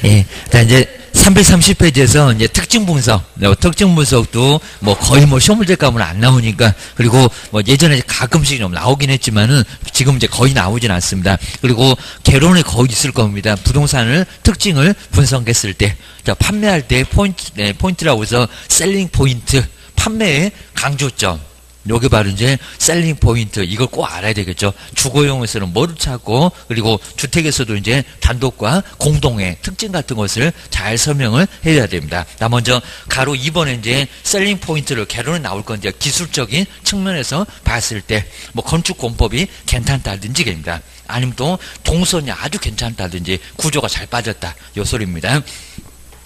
예. 자, 이제 330페이지에서 이제 특징 분석, 특징 분석도 뭐 거의 뭐 시험 문제값은 안 나오니까, 그리고 뭐 예전에 가끔씩 좀 나오긴 했지만은 지금 이제 거의 나오진 않습니다. 그리고 개론이 거의 있을 겁니다. 부동산을 특징을 분석했을 때, 자, 판매할 때 포인트, 포인트라고 해서 셀링 포인트, 판매의 강조점. 여기 바로 이제 셀링 포인트, 이걸 꼭 알아야 되겠죠. 주거용에서는 뭐를 찾고, 그리고 주택에서도 이제 단독과 공동의 특징 같은 것을 잘 설명을 해야 됩니다. 나 먼저 가로 2번에 이제 셀링 포인트를 개론에 나올 건데, 기술적인 측면에서 봤을 때 뭐 건축 공법이 괜찮다든지 입니다. 아니면 또 동선이 아주 괜찮다든지 구조가 잘 빠졌다, 요 소리입니다.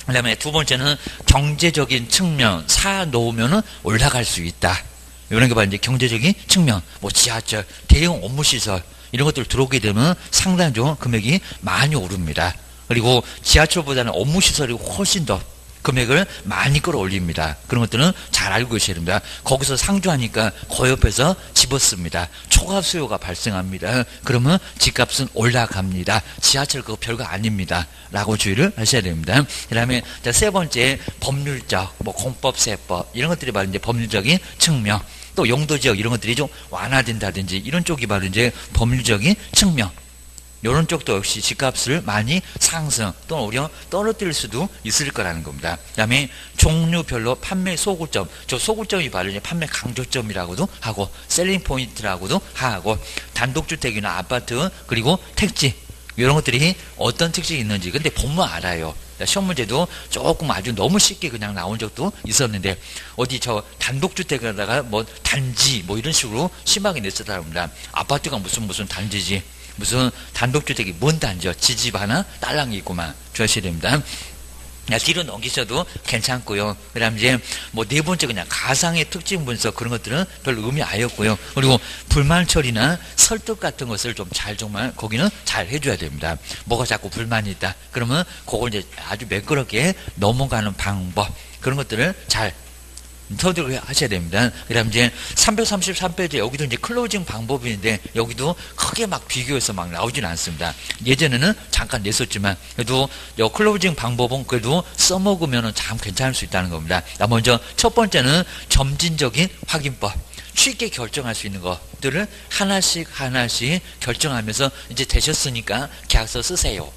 그 다음에 두 번째는 경제적인 측면, 사 놓으면 올라갈 수 있다. 이런 게 바로 이제 경제적인 측면, 뭐 지하철, 대형 업무시설, 이런 것들 들어오게 되면 상당히 좀 금액이 많이 오릅니다. 그리고 지하철보다는 업무시설이 훨씬 더 금액을 많이 끌어올립니다. 그런 것들은 잘 알고 계셔야 됩니다. 거기서 상주하니까 그 옆에서 집었습니다. 초과 수요가 발생합니다. 그러면 집값은 올라갑니다. 지하철 그거 별거 아닙니다. 라고 주의를 하셔야 됩니다. 그 다음에 세 번째, 법률적, 뭐 공법세법, 이런 것들이 바로 이제 법률적인 측면, 또 용도지역 이런 것들이 좀 완화된다든지 이런 쪽이 바로 이제 법률적인 측면. 이런 쪽도 역시 집값을 많이 상승 또는 오히려 떨어뜨릴 수도 있을 거라는 겁니다. 그 다음에 종류별로 판매 소구점, 저 소구점이 바로 이제 판매 강조점이라고도 하고 셀링 포인트라고도 하고, 단독주택이나 아파트 그리고 택지, 이런 것들이 어떤 특징이 있는지 근데 보면 알아요. 시험 문제도 조금 아주 너무 쉽게 그냥 나온 적도 있었는데, 어디 저 단독주택에다가 뭐 단지 뭐 이런 식으로 심하게 냈었다 합니다. 아파트가 무슨 단지지, 무슨 단독주택이 뭔 단지요? 지집 하나 딸랑이 있고만 주셔야 됩니다. 뒤로 넘기셔도 괜찮고요. 그 다음 이제 뭐 네 번째 그냥 가상의 특징 분석, 그런 것들은 별 의미 아예 없고요. 그리고 불만 처리나 설득 같은 것을 좀 잘, 정말 거기는 잘 해줘야 됩니다. 뭐가 자꾸 불만이 있다 그러면 그걸 이제 아주 매끄럽게 넘어가는 방법, 그런 것들을 잘 터득을 하셔야 됩니다. 그 다음 이제 333페이지, 여기도 이제 클로징 방법인데, 여기도 크게 막 비교해서 막 나오진 않습니다. 예전에는 잠깐 냈었지만, 그래도 요 클로징 방법은 그래도 써먹으면 참 괜찮을 수 있다는 겁니다. 먼저 첫 번째는 점진적인 확인법. 쉽게 결정할 수 있는 것들을 하나씩 결정하면서 이제 되셨으니까 계약서 쓰세요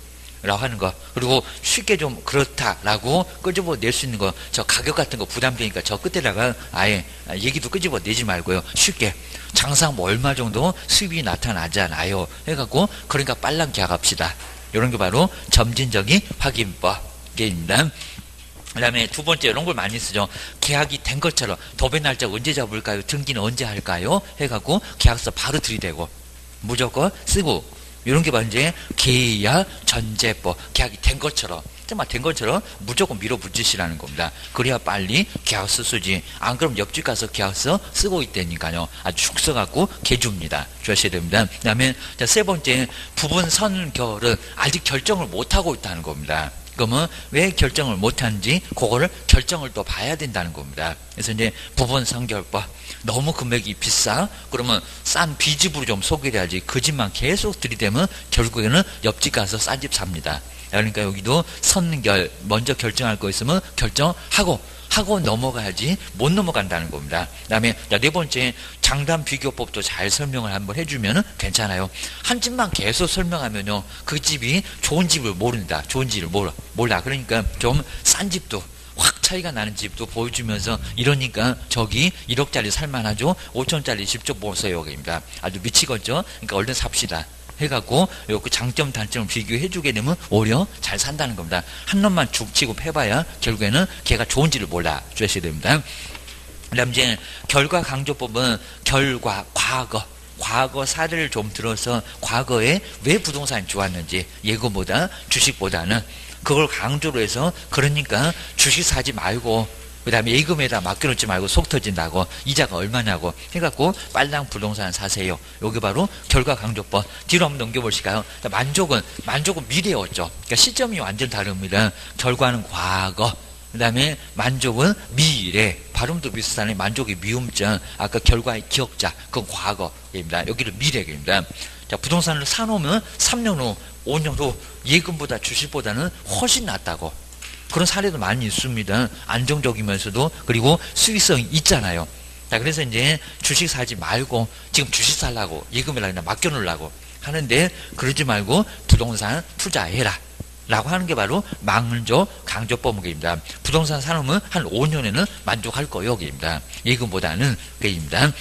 라고 하는 거. 그리고 쉽게 좀 그렇다라고 끄집어 낼 수 있는 거, 저 가격 같은 거 부담되니까 저 끝에다가 아예 얘기도 끄집어 내지 말고요. 쉽게 장사 뭐 얼마 정도 수입이 나타나잖아요 해갖고, 그러니까 빨랑 계약합시다. 이런 게 바로 점진적인 확인법입니다. 그 다음에 두 번째, 이런 걸 많이 쓰죠. 계약이 된 것처럼 도배 날짜 언제 잡을까요? 등기는 언제 할까요? 해갖고 계약서 바로 들이대고 무조건 쓰고, 이런 게 바로 이제 계약 전제법, 계약이 된 것처럼, 정말 된 것처럼 무조건 밀어붙이시라는 겁니다. 그래야 빨리 계약서 쓰지. 안 그러면 옆집 가서 계약서 쓰고 있다니까요. 아주 축서갖고 개줍니다. 주셔야 됩니다. 그 다음에 세 번째, 부분 선결은 아직 결정을 못하고 있다는 겁니다. 그러면 왜 결정을 못하는지 그거를 결정을 또 봐야 된다는 겁니다. 그래서 이제 부분 선결법, 너무 금액이 비싸 그러면 싼 B집으로 좀 소개해야지, 그 집만 계속 들이대면 결국에는 옆집 가서 싼 집 삽니다. 그러니까 여기도 선결, 먼저 결정할 거 있으면 결정하고 넘어가야지 못 넘어간다는 겁니다. 그 다음에 네 번째, 장단 비교법도 잘 설명을 한번 해주면 괜찮아요. 한 집만 계속 설명하면요, 그 집이 좋은 집을 모른다. 좋은 집을 몰라. 그러니까 좀 싼 집도 확 차이가 나는 집도 보여주면서, 이러니까 저기 1억짜리 살만하죠, 5천짜리 집 좀 보세요 입니다. 아주 미치겠죠. 그러니까 얼른 삽시다 해갖고 그 장점 단점을 비교해주게 되면 오히려 잘 산다는 겁니다. 한 놈만 죽치고 패봐야 결국에는 걔가 좋은지를 몰라 주셔야 됩니다. 그 다음 이제 결과 강조법은 결과, 과거 사례를 좀 들어서 과거에 왜 부동산이 좋았는지, 예고보다 주식보다는 그걸 강조로 해서, 그러니까 주식 사지 말고 그 다음에 예금에다 맡겨놓지 말고 속 터진다고, 이자가 얼마냐고 해갖고 빨랑 부동산 사세요. 여기 바로 결과 강조법. 뒤로 한번 넘겨보실까요? 만족은 미래였죠. 그러니까 시점이 완전 다릅니다. 결과는 과거, 그 다음에 만족은 미래. 발음도 비슷하네. 만족이 미음자, 아까 결과의 기억자, 그건 과거입니다. 여기는 미래입니다. 자, 부동산을 사놓으면 3년 후 5년 후 예금보다 주식보다는 훨씬 낫다고. 그런 사례도 많이 있습니다. 안정적이면서도 그리고 수익성이 있잖아요. 자, 그래서 이제 주식 사지 말고 지금 주식 살라고 예금이라 그냥 맡겨놓으려고 하는데 그러지 말고 부동산 투자해라 라고 하는 게 바로 망조 강조법입니다. 부동산 사놓으면 한 5년에는 만족할 거요입니다. 예금보다는 그입니다.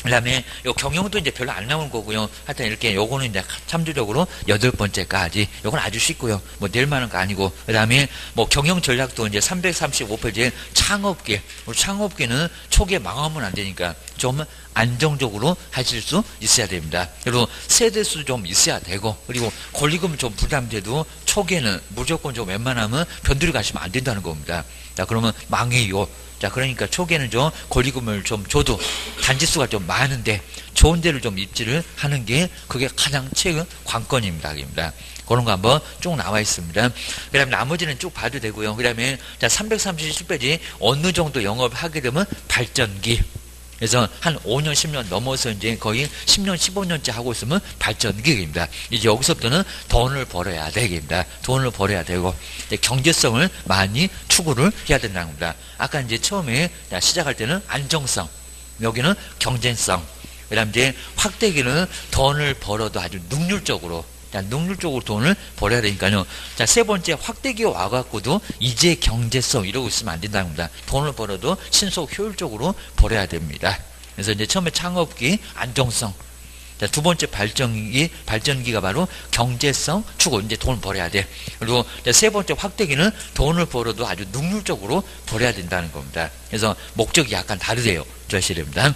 그 다음에 요 경영도 이제 별로 안 나온 거고요. 하여튼 이렇게 요거는 이제 참조적으로 8번째까지 요건 아주 쉽고요. 뭐 낼 만한 거 아니고. 그 다음에 뭐 경영 전략도 이제 335페이지에 창업계. 우리 창업계는 초기에 망하면 안 되니까 좀 안정적으로 하실 수 있어야 됩니다. 그리고 세대수 좀 있어야 되고, 그리고 권리금 좀 부담돼도 초기에는 무조건 좀 웬만하면 변두리 가시면 안 된다는 겁니다. 자, 그러면 망해요. 자, 그러니까 초기에는 좀 권리금을 좀 줘도 단지수가 좀 많은데 좋은 데를 좀 입지를 하는 게 그게 가장 최근 관건입니다. 그런 거 한번 쭉 나와 있습니다. 그 다음에 나머지는 쭉 봐도 되고요. 그 다음에 자 337페이지 어느 정도 영업을 하게 되면 발전기. 그래서 한 5년, 10년 넘어서 이제 거의 10년, 15년째 하고 있으면 발전기입니다. 이제 여기서부터는 돈을 벌어야 되겠습니다. 돈을 벌어야 되고, 이제 경제성을 많이 추구를 해야 된다는 겁니다. 아까 이제 처음에 시작할 때는 안정성, 여기는 경쟁성, 그 다음 이제 확대기는 돈을 벌어도 아주 능률적으로 돈을 벌어야 되니까요. 자, 세 번째 확대기가 와갖고도 이제 경제성 이러고 있으면 안 된다는 겁니다. 돈을 벌어도 신속 효율적으로 벌어야 됩니다. 그래서 이제 처음에 창업기 안정성. 자, 두 번째 발전기가 바로 경제성 추구, 이제 돈을 벌어야 돼. 그리고 세 번째 확대기는 돈을 벌어도 아주 능률적으로 벌어야 된다는 겁니다. 그래서 목적이 약간 다르대요. 조심해야 됩니다.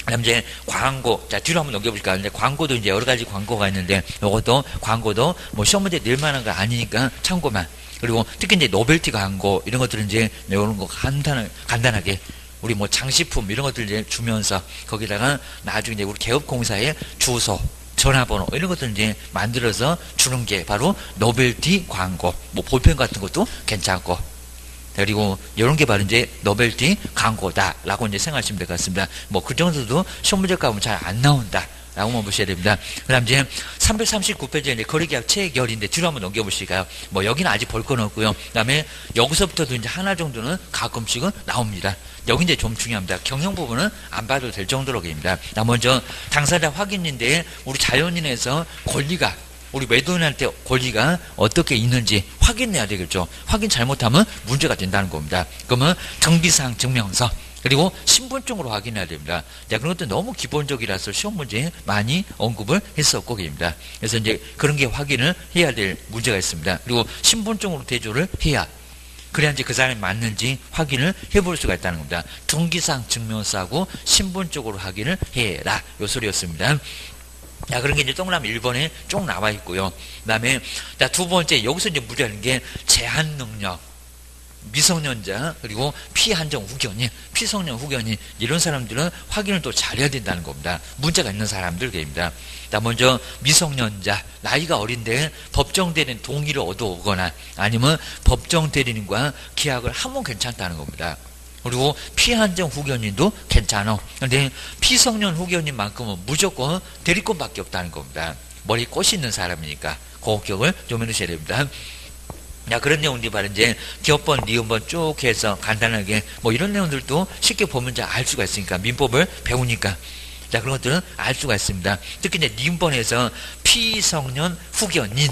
그다음 이제 광고. 자, 뒤로 한번 넘겨볼까요? 이제 광고도 이제 여러 가지 광고가 있는데, 요것도 광고도 뭐 시험 문제 낼 만한 거 아니니까 참고만. 그리고 특히 이제 노벨티 광고, 이런 것들은 이제 이런 거 간단하게 우리 뭐 장식품 이런 것들 이제 주면서 거기다가 나중에 이제 우리 개업공사의 주소, 전화번호 이런 것들 이제 만들어서 주는 게 바로 노벨티 광고. 뭐 볼펜 같은 것도 괜찮고. 그리고 이런 게 바로 이제 노벨티 광고다라고 이제 생각하시면 될 것 같습니다. 뭐 그 정도도 시험 문제 가면 잘 안 나온다. 라고만 보셔야 됩니다. 그 다음 이제 339페이지에 이제 거래계약 체결인데 뒤로 한번 넘겨보실까요? 뭐 여기는 아직 볼 건 없고요. 그 다음에 여기서부터도 이제 하나 정도는 가끔씩은 나옵니다. 여기 이제 좀 중요합니다. 경영 부분은 안 봐도 될 정도로 됩니다. 먼저 당사자 확인인데 우리 자연인에서 권리가 우리 매도인한테 권리가 어떻게 있는지 확인해야 되겠죠. 확인 잘못하면 문제가 된다는 겁니다. 그러면 등기사항 증명서 그리고 신분증으로 확인해야 됩니다. 자, 그런 것도 너무 기본적이라서 시험 문제에 많이 언급을 했었고 입니다. 그래서 이제 그런 게 확인을 해야 될 문제가 있습니다. 그리고 신분증으로 대조를 해야 그래야 이제 그 사람이 맞는지 확인을 해볼 수가 있다는 겁니다. 등기사항 증명서하고 신분증으로 확인을 해라. 요 소리였습니다. 자, 그런 게 이제 동그라미 1번에 쭉 나와 있고요. 그 다음에, 자, 두 번째, 여기서 이제 문제하는 게 제한 능력, 미성년자, 그리고 피한정 후견인, 피성년 후견인, 이런 사람들은 확인을 또 잘해야 된다는 겁니다. 문제가 있는 사람들입니다. 자, 먼저 미성년자, 나이가 어린데 법정 대리인 동의를 얻어오거나 아니면 법정 대리인과 계약을 하면 괜찮다는 겁니다. 그리고 피한정 후견인도 괜찮아. 근데 피성년 후견인만큼은 무조건 대리권밖에 없다는 겁니다. 머리 꽃이 있는 사람이니까 그 기억을 좀 해두셔야 됩니다. 자, 그런 내용들이 바로 이제 기업번, 니은번 쭉 해서 간단하게 뭐 이런 내용들도 쉽게 보면 잘 알 수가 있으니까 민법을 배우니까 자, 그런 것들은 알 수가 있습니다. 특히 이제 니은번에서 피성년 후견인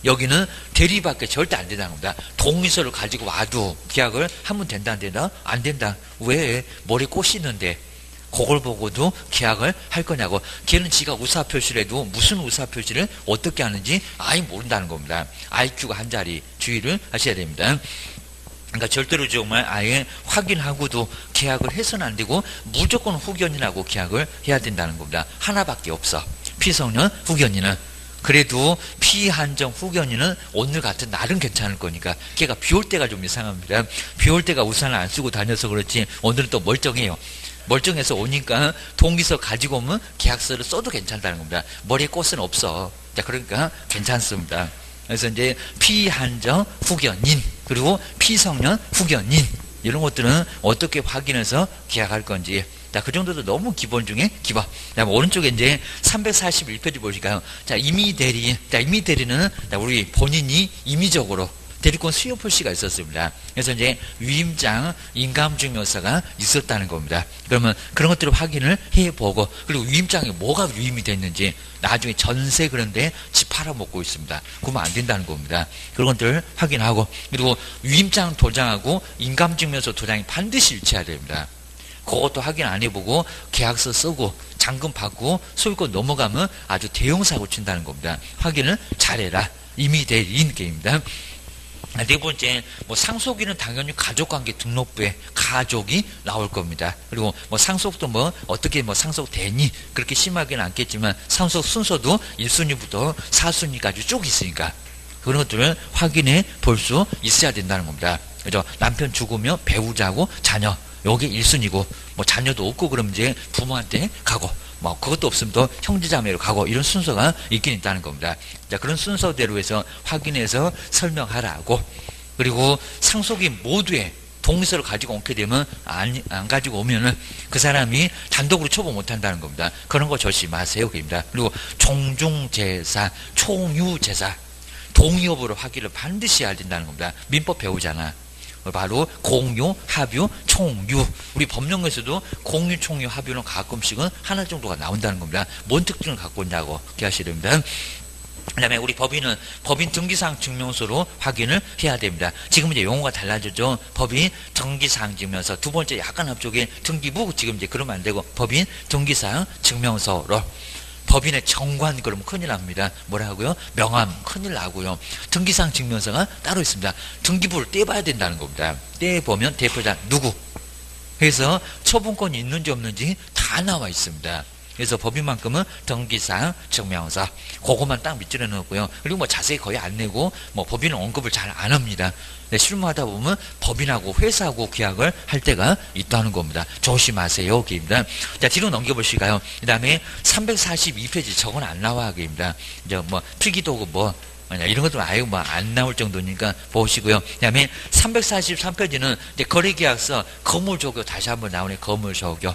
여기는 대리밖에 절대 안 된다는 겁니다. 동의서를 가지고 와도 계약을 하면 된다 안 된다? 안 된다. 왜? 머리 꽃이 있는데 그걸 보고도 계약을 할 거냐고. 걔는 지가 의사표시를 해도 무슨 의사표시를 어떻게 하는지 아예 모른다는 겁니다. IQ가 한 자리 주의를 하셔야 됩니다. 그러니까 절대로 정말 아예 확인하고도 계약을 해서는 안 되고 무조건 후견인하고 계약을 해야 된다는 겁니다. 하나밖에 없어. 피성년 후견인은. 그래도 피한정 후견인은 오늘 같은 날은 괜찮을 거니까 걔가 비 올 때가 좀 이상합니다. 비 올 때가 우산을 안 쓰고 다녀서 그렇지 오늘은 또 멀쩡해요. 멀쩡해서 오니까 동의서 가지고 오면 계약서를 써도 괜찮다는 겁니다. 머리에 꽃은 없어. 자, 그러니까 괜찮습니다. 그래서 이제 피한정 후견인 그리고 피성년 후견인 이런 것들은 어떻게 확인해서 계약할 건지 자, 그 정도도 너무 기본 중에 기본. 그다음에 오른쪽에 이제 341페이지 보시니까요. 자, 임의 대리. 자, 임의 대리는 우리 본인이 임의적으로 대리권 수요 표시가 있었습니다. 그래서 이제 위임장 인감증명서가 있었다는 겁니다. 그러면 그런 것들을 확인을 해보고, 그리고 위임장에 뭐가 위임이 됐는지 나중에 전세 그런데 집 팔아먹고 있습니다. 그러면 안 된다는 겁니다. 그런 것들을 확인하고, 그리고 위임장 도장하고 인감증명서 도장이 반드시 일치해야 됩니다. 그것도 확인 안 해보고 계약서 쓰고 잔금 받고 소유권 넘어가면 아주 대형 사고 친다는 겁니다. 확인을 잘해라. 임의 대리인 게임입니다. 네 번째, 상속인은 당연히 가족관계 등록부에 가족이 나올 겁니다. 그리고 상속도 어떻게 상속되니 그렇게 심하게는 않겠지만 상속 순서도 1순위부터 4순위까지 쭉 있으니까 그런 것들을 확인해 볼 수 있어야 된다는 겁니다. 그죠? 남편 죽으면 배우자고 자녀, 요게 1순위고, 자녀도 없고 그러면 이제 부모한테 가고, 그것도 없으면 또 형제자매로 가고, 이런 순서가 있긴 있다는 겁니다. 자, 그런 순서대로 해서 확인해서 설명하라고. 그리고 상속인 모두의 동의서를 가지고 오게 되면, 안 가지고 오면은 그 사람이 단독으로 처분 못 한다는 겁니다. 그런 거 조심하세요. 그입니다. 그리고 종중제사, 총유제사, 동의 여부를 확인을 반드시 해야 된다는 겁니다. 민법 배우잖아. 바로 공유, 합유, 총유. 우리 법령에서도 공유, 총유, 합유는 가끔씩은 하나 정도가 나온다는 겁니다. 뭔 특징을 갖고 있냐고 기하셔야 됩니다. 그 다음에 우리 법인은 법인 등기사항 증명서로 확인을 해야 됩니다. 지금 이제 용어가 달라졌죠. 법인 등기사항 증명서. 두 번째 약간 앞쪽에 등기부, 지금 이제 그러면 안 되고 법인 등기사항 증명서로. 법인의 정관 그러면 큰일 납니다. 뭐라고요? 명함 큰일 나고요. 등기사항 증명서가 따로 있습니다. 등기부를 떼봐야 된다는 겁니다. 떼보면 대표자 누구 해서 처분권이 있는지 없는지 다 나와 있습니다. 그래서 법인만큼은 등기사항 증명서 그것만 딱 밑줄에 넣었고요. 그리고 자세히 거의 안 내고 법인은 언급을 잘 안 합니다. 실무하다 보면 법인하고 회사하고 계약을 할 때가 있다는 겁니다. 조심하세요. 기입니다. 자, 뒤로 넘겨보실까요? 그 다음에 342페이지 저건 안 나와. 기입니다. 이제 필기도구 이런 것도 아예 안 나올 정도니까 보시고요. 그 다음에 343페이지는 이제 거래계약서 거물조교 다시 한번 나오네. 거물조교.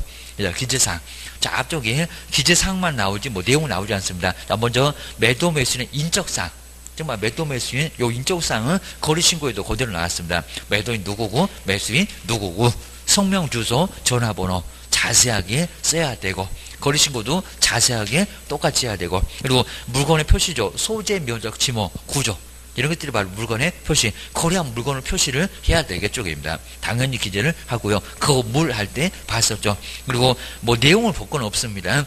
기재사항. 자, 앞쪽에 기재사항만 나오지 내용은 나오지 않습니다. 자, 먼저 매도 매수인의 인적사항. 정말 매도 매수인 요 인적사항은 거래신고에도 그대로 나왔습니다. 매도인 누구고 매수인 누구고 성명 주소 전화번호 자세하게 써야 되고 거래신고도 자세하게 똑같이 해야 되고 그리고 물건의 표시죠. 소재 면적 지모 구조 이런 것들이 바로 물건의 표시 거래한 물건을 표시를 해야 되겠죠. 입니다. 당연히 기재를 하고요. 그거 물 할 때 봤었죠. 그리고 내용을 볼 건 없습니다.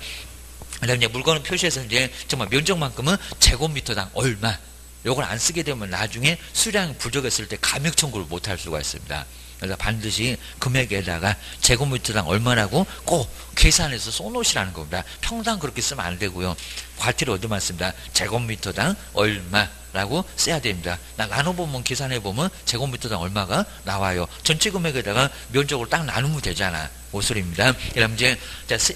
그다음에 이제 물건을 표시해서 이제 정말 면적만큼은 제곱미터당 얼마 요걸 안 쓰게 되면 나중에 수량이 부족했을 때 감액 청구를 못 할 수가 있습니다. 그래서 반드시 금액에다가 제곱미터당 얼마라고 꼭 계산해서 써놓으시라는 겁니다. 평당 그렇게 쓰면 안 되고요. 과태료 얻어맞습니다. 제곱미터당 얼마라고 써야 됩니다. 나눠보면 계산해보면 제곱미터당 얼마가 나와요. 전체 금액에다가 면적으로 딱 나누면 되잖아. 오소리입니다. 그럼 이제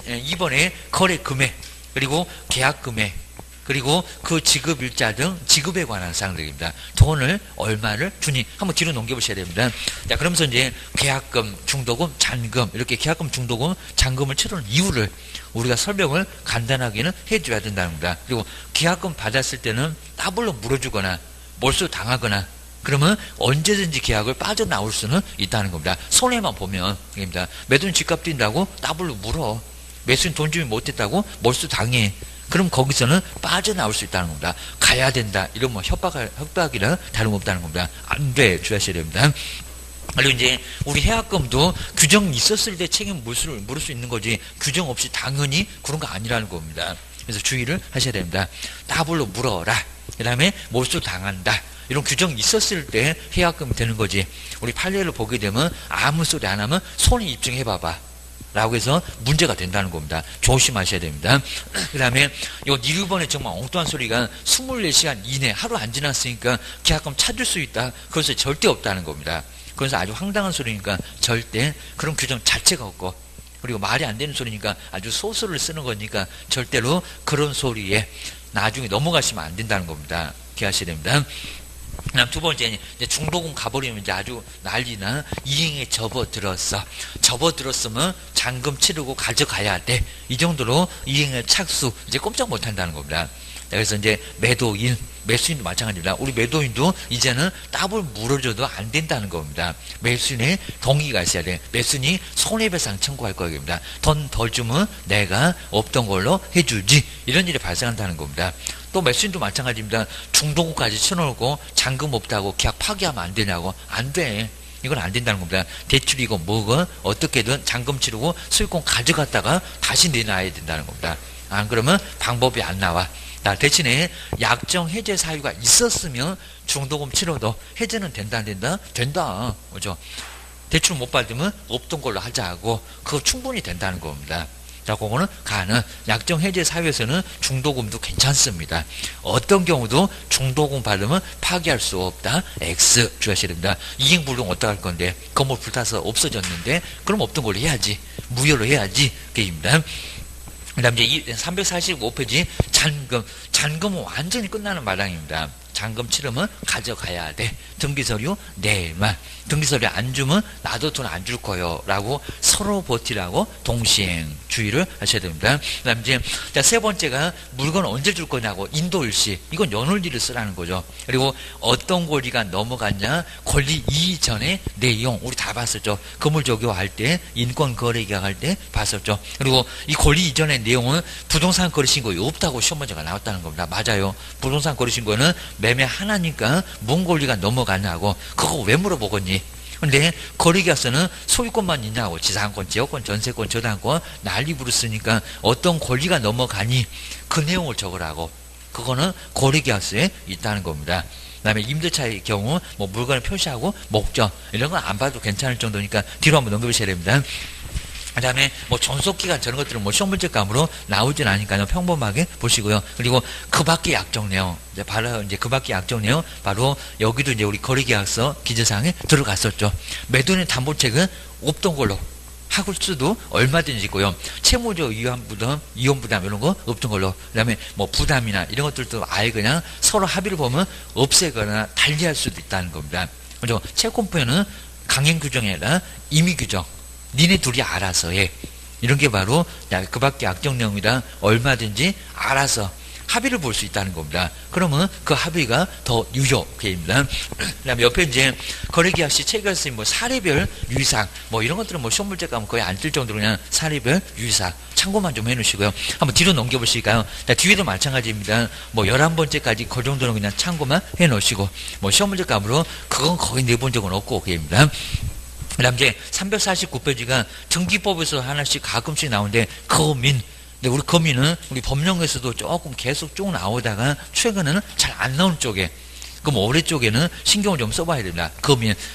이번에 거래 금액 그리고 계약 금액 그리고 그 지급일자 등 지급에 관한 사항들입니다. 돈을 얼마를 주니 한번 뒤로 넘겨보셔야 됩니다. 자, 그러면서 이제 계약금, 중도금, 잔금 이렇게 계약금, 중도금, 잔금을 치르는 이유를 우리가 설명을 간단하게는 해줘야 된다는 겁니다. 그리고 계약금 받았을 때는 따블로 물어주거나 몰수 당하거나 그러면 언제든지 계약을 빠져나올 수는 있다는 겁니다. 손해만 보면 입니다. 매도인 집값 뛴다고 따블로 물어. 매수인 돈 주면 못했다고 몰수 당해. 그럼 거기서는 빠져나올 수 있다는 겁니다. 가야 된다. 이런 협박이나 다름없다는 겁니다. 안 돼. 주의하셔야 됩니다. 그리고 이제 우리 해약금도 규정이 있었을 때 책임 물을 수 있는 거지 규정 없이 당연히 그런 거 아니라는 겁니다. 그래서 주의를 하셔야 됩니다. 따블로 물어라. 그 다음에 몰수 당한다. 이런 규정이 있었을 때 해약금이 되는 거지. 우리 판례를 보게 되면 아무 소리 안 하면 손해 입증해봐봐. 라고 해서 문제가 된다는 겁니다. 조심하셔야 됩니다. 그 다음에 요 1번에 정말 엉뚱한 소리가 24시간 이내 하루 안 지났으니까 계약금 찾을 수 있다. 그것은 절대 없다는 겁니다. 그래서 아주 황당한 소리니까 절대 그런 규정 자체가 없고 그리고 말이 안 되는 소리니까 아주 소설을 쓰는 거니까 절대로 그런 소리에 나중에 넘어가시면 안 된다는 겁니다. 기하셔야 됩니다. 그다음 두 번째, 이제 중도금 가버리면 이제 아주 난리나 이행에 접어들었어. 접어들었으면 잔금 치르고 가져가야 돼. 이 정도로 이행의 착수, 이제 꼼짝 못 한다는 겁니다. 그래서 이제 매도인, 매수인도 마찬가지입니다. 우리 매도인도 이제는 따블 물어줘도 안 된다는 겁니다. 매수인의 동의가 있어야 돼. 매수인이 손해배상 청구할 겁니다. 돈 덜 주면 내가 없던 걸로 해주지. 이런 일이 발생한다는 겁니다. 또 매수인도 마찬가지입니다. 중도금까지 쳐놓고 잔금 없다고 계약 파기하면 안 되냐고. 안 돼. 이건 안 된다는 겁니다. 대출이고 뭐고 어떻게든 잔금 치르고 수익금 가져갔다가 다시 내놔야 된다는 겁니다. 안 그러면 방법이 안 나와. 대신에 약정 해제 사유가 있었으면 중도금 치러도 해제는 된다 안 된다? 된다. 그죠? 대출 못 받으면 없던 걸로 하자고. 그거 충분히 된다는 겁니다. 자, 그거는 가능. 약정 해제 사유에서는 중도금도 괜찮습니다. 어떤 경우도 중도금 받으면 파기할 수 없다. X 주의하셔야 됩니다. 이행불능 어떡할 건데? 건물 불타서 없어졌는데 그럼 없던 걸로 해야지. 무효로 해야지. 그게입니다. 그 다음 이제 345페이지 잔금. 잔금은 완전히 끝나는 마당입니다. 잔금 치르면 가져가야 돼. 등기서류 내만. 등기서류 안 주면 나도 돈 안 줄 거요. 라고 서로 버티라고 동시행 주의를 하셔야 됩니다. 그 다음 이제 세 번째가 물건 언제 줄 거냐고 인도일시. 이건 연월일을 쓰라는 거죠. 그리고 어떤 권리가 넘어갔냐. 권리 이전의 내용. 우리 다 봤었죠. 건물조교할 때 인권거래계약 할 때 봤었죠. 그리고 이 권리 이전의 내용은 부동산 거래신고에 없다고 시험 문제가 나왔다는 겁니다. 맞아요. 부동산 거래신고는 매매 하나니까 뭔 권리가 넘어갔냐고. 그거 왜 물어보겠니? 근데 거래계약서는 소유권만 있냐고. 지상권, 지역권, 전세권, 저당권 난리 부르으니까 어떤 권리가 넘어가니 그 내용을 적으라고. 그거는 거래계약서에 있다는 겁니다. 그 다음에 임대차의 경우 뭐 물건을 표시하고 목적 이런 건 안 봐도 괜찮을 정도니까 뒤로 한번 넘겨보셔야 됩니다. 그 다음에 뭐 존속기간 저런 것들은 뭐 시험 문제감으로 나오진 않으니까요. 평범하게 보시고요. 그리고 그 밖의 약정 내용. 바로 이제 그 밖의 약정 내용. 바로 여기도 이제 우리 거래계약서 기재사항에 들어갔었죠. 매도인의 담보책은 없던 걸로 할 수도 얼마든지 있고요. 채무적 이혼부담 이런 거 없던 걸로. 그 다음에 뭐 부담이나 이런 것들도 아예 그냥 서로 합의를 보면 없애거나 달리할 수도 있다는 겁니다. 그죠? 채권표현은 강행 규정이 아니라 임의 규정. 니네 둘이 알아서 해. 이런 게 바로 그 밖에 약정 내용이다. 얼마든지 알아서 합의를 볼 수 있다는 겁니다. 그러면 그 합의가 더 유효입니다. 그 다음에 옆에 이제 거래계약 시 체결할 수 있는 뭐 사례별 유의사항 뭐 이런 것들은 뭐 시험 문제 가면 거의 안 뜰 정도로 그냥 사례별 유의사항 참고만 좀 해놓으시고요. 한번 뒤로 넘겨보실까요? 뒤에도 마찬가지입니다. 뭐 11번째까지 그 정도는 그냥 참고만 해놓으시고 뭐 시험 문제 감으로 그건 거의 내본 적은 없고 그게입니다. 그 다음 이제 349페이지가 등기법에서 하나씩 가끔씩 나오는데 거민. 근데 우리 거민은 우리 법령에서도 조금 계속 쭉 나오다가 최근에는 잘 안 나오는 쪽에 그럼 올해 쪽에는 신경을 좀 써봐야 됩니다.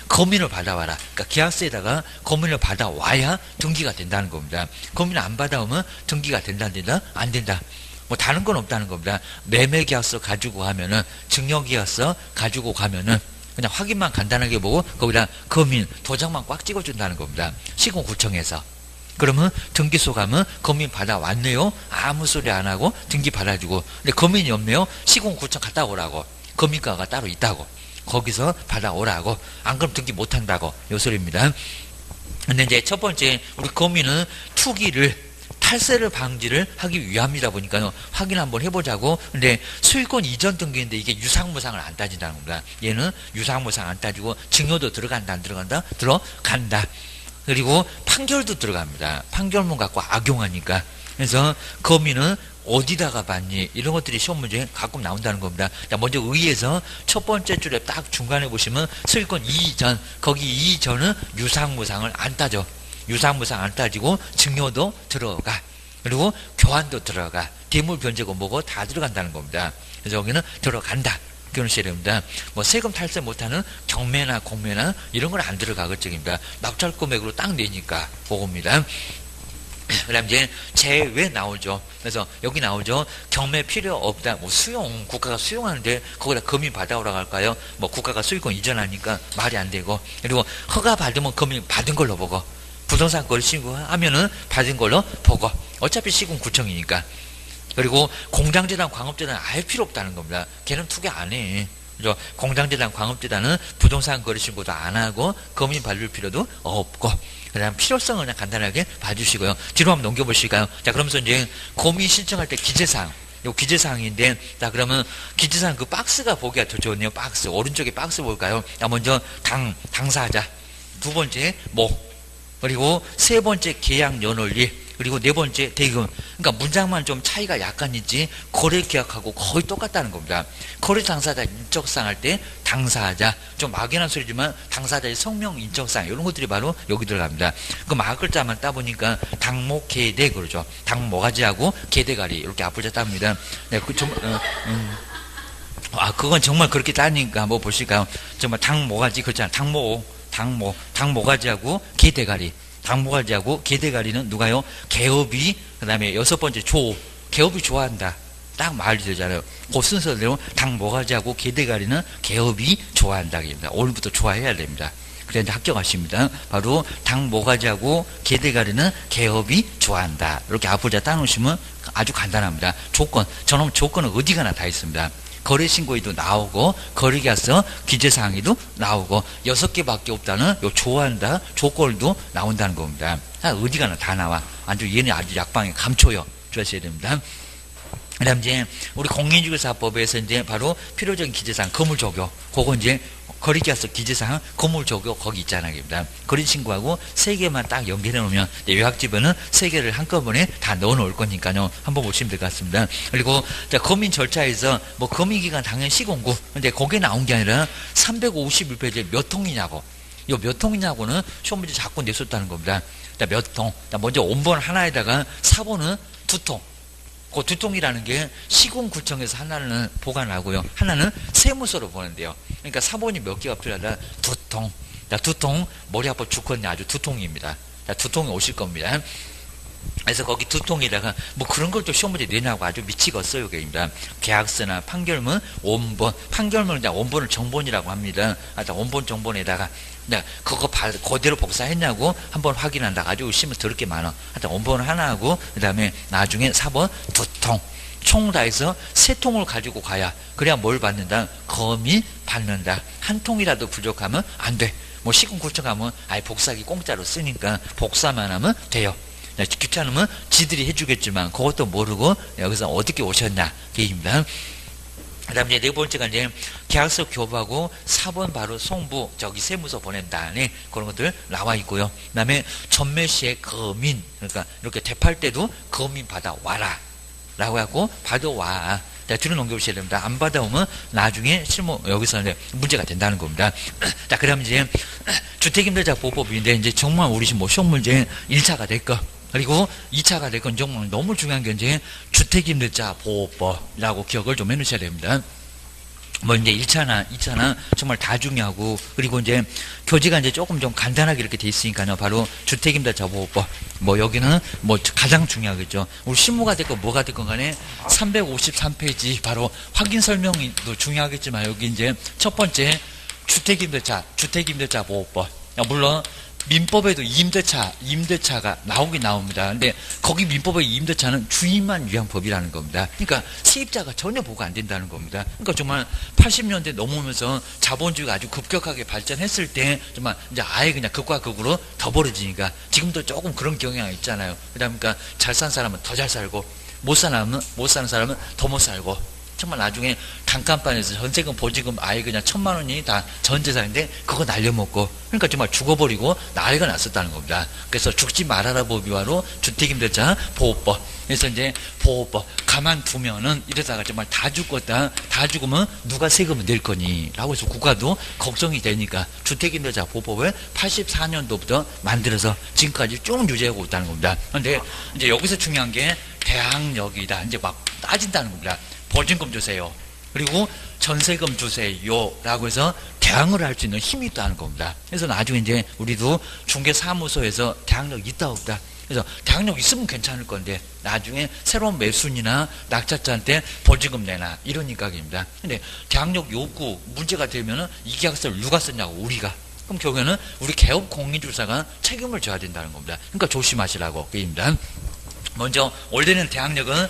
거민을 받아와라. 그러니까 계약서에다가 거민을 받아와야 등기가 된다는 겁니다. 거민을 안 받아오면 등기가 된다 안 된다? 안 된다. 뭐 다른 건 없다는 겁니다. 매매계약서 가지고 가면은 증여계약서 가지고 가면은 그냥 확인만 간단하게 보고 거기다 거민 도장만 꽉 찍어준다는 겁니다. 시공구청에서. 그러면 등기소 가면 거민 받아왔네요. 아무 소리 안 하고 등기 받아주고. 근데 거민이 없네요. 시공구청 갔다 오라고. 거민과가 따로 있다고. 거기서 받아오라고. 안 그럼 등기 못한다고. 요 소리입니다. 근데 이제 첫 번째 우리 거민은 투기를 탈세를 방지를 하기 위함이다 보니까요. 확인 한번 해보자고. 근데 수익권 이전 등기인데 이게 유상무상을 안 따진다는 겁니다. 얘는 유상무상 안 따지고 증여도 들어간다 안 들어간다? 들어간다. 그리고 판결도 들어갑니다. 판결문 갖고 악용하니까. 그래서 거민은 어디다가 받니? 이런 것들이 시험 문제에 가끔 나온다는 겁니다. 자, 먼저 의에서 첫 번째 줄에 딱 중간에 보시면 수익권 이전, 거기 이전은 유상무상을 안 따져. 유상무상 안 따지고 증여도 들어가. 그리고 교환도 들어가. 대물 변제고 뭐고 다 들어간다는 겁니다. 그래서 여기는 들어간다. 그러셔야 됩니다. 뭐 세금 탈세 못하는 경매나 공매나 이런 건 안 들어가 그쪽입니다. 낙찰 금액으로 딱 내니까 그겁니다. 그 다음 이제 제외 나오죠. 그래서 여기 나오죠. 경매 필요 없다. 뭐 수용, 국가가 수용하는데 거기다 거민 받아오라고 할까요? 뭐 국가가 수익권 이전하니까 말이 안 되고. 그리고 허가 받으면 거민 받은 걸로 보고. 부동산 거래 신고하면은 받은 걸로 보고. 어차피 시군구청이니까. 그리고 공장재단, 광업재단 알 필요 없다는 겁니다. 걔는 투기 안 해. 그죠? 공장재단, 광업재단은 부동산 거래 신고도 안 하고 검인 받을 필요도 없고, 그다음 필요성을 그냥 간단하게 봐주시고요. 뒤로 한번 넘겨보실까요? 자, 그러면서 이제 검인 신청할 때 기재사항. 요 기재사항인데, 자, 그러면 기재사항 그 박스가 보기가 더 좋네요. 박스. 오른쪽에 박스 볼까요? 자, 먼저 당사자. 두 번째, 그리고 세 번째, 계약 연월일. 그리고 네 번째, 대금. 그러니까 문장만 좀 차이가 약간 있지, 거래 계약하고 거의 똑같다는 겁니다. 거래 당사자 인적사항 할 때 당사자, 좀 막연한 소리지만 당사자의 성명 인적사항, 이런 것들이 바로 여기 들어갑니다. 그 막글자만 따보니까 당모, 계대, 그러죠. 당모가지하고 계대가리, 이렇게 앞글자 따입니다. 네, 그건 정말 그렇게 따니까 한번 보실까요? 정말 당모가지, 그렇잖아요. 당모가지하고 계대가리. 당모가지하고 계대가리는 누가요? 개업이, 그 다음에 여섯 번째 개업이 좋아한다. 딱 말이 되잖아요. 그 순서대로 당모가지하고 계대가리는 개업이 좋아한다. 오늘부터 좋아해야 됩니다. 그래야 이제 합격하십니다. 바로 당모가지하고 계대가리는 개업이 좋아한다. 이렇게 앞글자 따놓으시면 아주 간단합니다. 저놈 조건은 어디 가나 다 있습니다. 거래신고에도 나오고, 거래계약서 기재사항에도 나오고, 6개밖에 없다는 요 좋아한다 조건도 나온다는 겁니다. 어디 가나 다 나와. 얘는 아주 약방에 감초요. 주셔야 됩니다. 그 다음 이제 우리 공인중개사법에서 이제 바로 필요적인 기재사항, 거물조교, 그거 이제 거래계약서 기재사항, 거물조교 거기 있잖아요. 거래신고하고 3개만 딱 연결해 놓으면, 요약집에는 3개를 한꺼번에 다 넣어 놓을 거니까요. 한번 보시면 될 것 같습니다. 그리고 자, 검인 절차에서 검인기간 당연히 시공구, 근데 거기에 나온 게 아니라 351페이지에 몇 통이냐고. 요 몇 통이냐고는 시험 문제 자꾸 냈었다는 겁니다. 몇 통. 먼저 원본 하나에다가 4번은 2통. 그 2통이라는 게 시군구청에서 하나는 보관하고요. 하나는 세무서로 보낸대요. 그러니까 사본이 몇 개가 필요하다? 2통. 자, 2통, 머리 아파 죽겠네. 아주 2통입니다. 자, 2통이 오실 겁니다. 그래서 거기 2통에다가 그런 걸 또 시험 문제 내냐고 아주 미치겠어요. 그입니다. 계약서나 판결문, 원본, 판결문은 원본을 정본이라고 합니다. 원본 정본에다가 그거 그대로 복사했냐고 한번 확인한다. 아주 의심은 더럽게 많아. 원본 하나 하고, 그 다음에 나중에 4번 2통. 총 다 해서 3통을 가지고 가야, 그래야 뭘 받는다? 검이 받는다. 한 통이라도 부족하면 안 돼. 시군구청 가면 아예 복사기 공짜로 쓰니까 복사만 하면 돼요. 귀찮으면 지들이 해주겠지만 그것도 모르고 여기서 어떻게 오셨냐 게임입니다. 그 다음 이제 네 번째가 이제 계약서 교부하고 4번 바로 송부, 세무서 보낸다. 네, 그런 것들 나와 있고요. 그 다음에 전매시에 검인, 그러니까 이렇게 대팔 때도 검인 받아와라. 라고 하고, 받아와. 자, 뒤로 넘겨보셔야 됩니다. 안 받아오면 나중에 여기서 이제 문제가 된다는 겁니다. 자, 그 다음 이제 주택임대차 보호법인데, 이제 정말 우리 시험 문제 1차가 될 거. 그리고 2차가 될 건 정말 너무 중요한 게 이제 주택임대차 보호법이라고 기억을 좀 해놓으셔야 됩니다. 이제 1차나 2차나 정말 다 중요하고, 그리고 이제 교재가 이제 조금 좀 간단하게 이렇게 돼 있으니까요. 바로 주택임대차 보호법. 여기는 가장 중요하겠죠. 우리 실무가 됐건 뭐가 됐건 간에 353페이지 바로 확인 설명도 중요하겠지만, 여기 이제 첫 번째 주택임대차 보호법. 물론 민법에도 임대차가 나오긴 나옵니다. 근데 거기 민법의 임대차는 주인만 위한 법이라는 겁니다. 그러니까 세입자가 전혀 보고 안 된다는 겁니다. 그러니까 정말 80년대 넘으면서 자본주의가 아주 급격하게 발전했을 때 정말 이제 아예 그냥 극과 극으로 더 벌어지니까 지금도 조금 그런 경향이 있잖아요. 그러니까 잘 산 사람은 더 잘 살고, 못 사는 사람은 더 못 살고, 정말 나중에 단칸방에서 전세금 보증금 아예 그냥 1,000만 원이 다 전 재산인데 그거 날려먹고, 그러니까 정말 죽어버리고 난리가 났었다는 겁니다. 그래서 죽지 말아라 법이 바로 주택임대차 보호법. 그래서 이제 보호법 가만두면은 이러다가 정말 다 죽겠다, 다 죽으면 누가 세금을 낼 거니 라고 해서 국가도 걱정이 되니까 주택임대차 보호법을 84년도부터 만들어서 지금까지 쭉 유지하고 있다는 겁니다. 그런데 이제 여기서 중요한 게 대항력이다. 이제 막 따진다는 겁니다. 보증금 주세요. 그리고 전세금 주세요. 라고 해서 대항을 할 수 있는 힘이 있다는 겁니다. 그래서 나중에 이제 우리도 중개사무소에서 대항력이 있다 없다. 그래서 대항력 있으면 괜찮을 건데 나중에 새로운 매수인이나 낙찰자한테 보증금 내나 이러니까 입니다. 근데 대항력 요구 문제가 되면은 이 계약서를 누가 썼냐고, 우리가. 그럼 결국에는 우리 개업 공인중개사가 책임을 져야 된다는 겁니다. 그러니까 조심하시라고 그입니다. 먼저 원래는 대항력은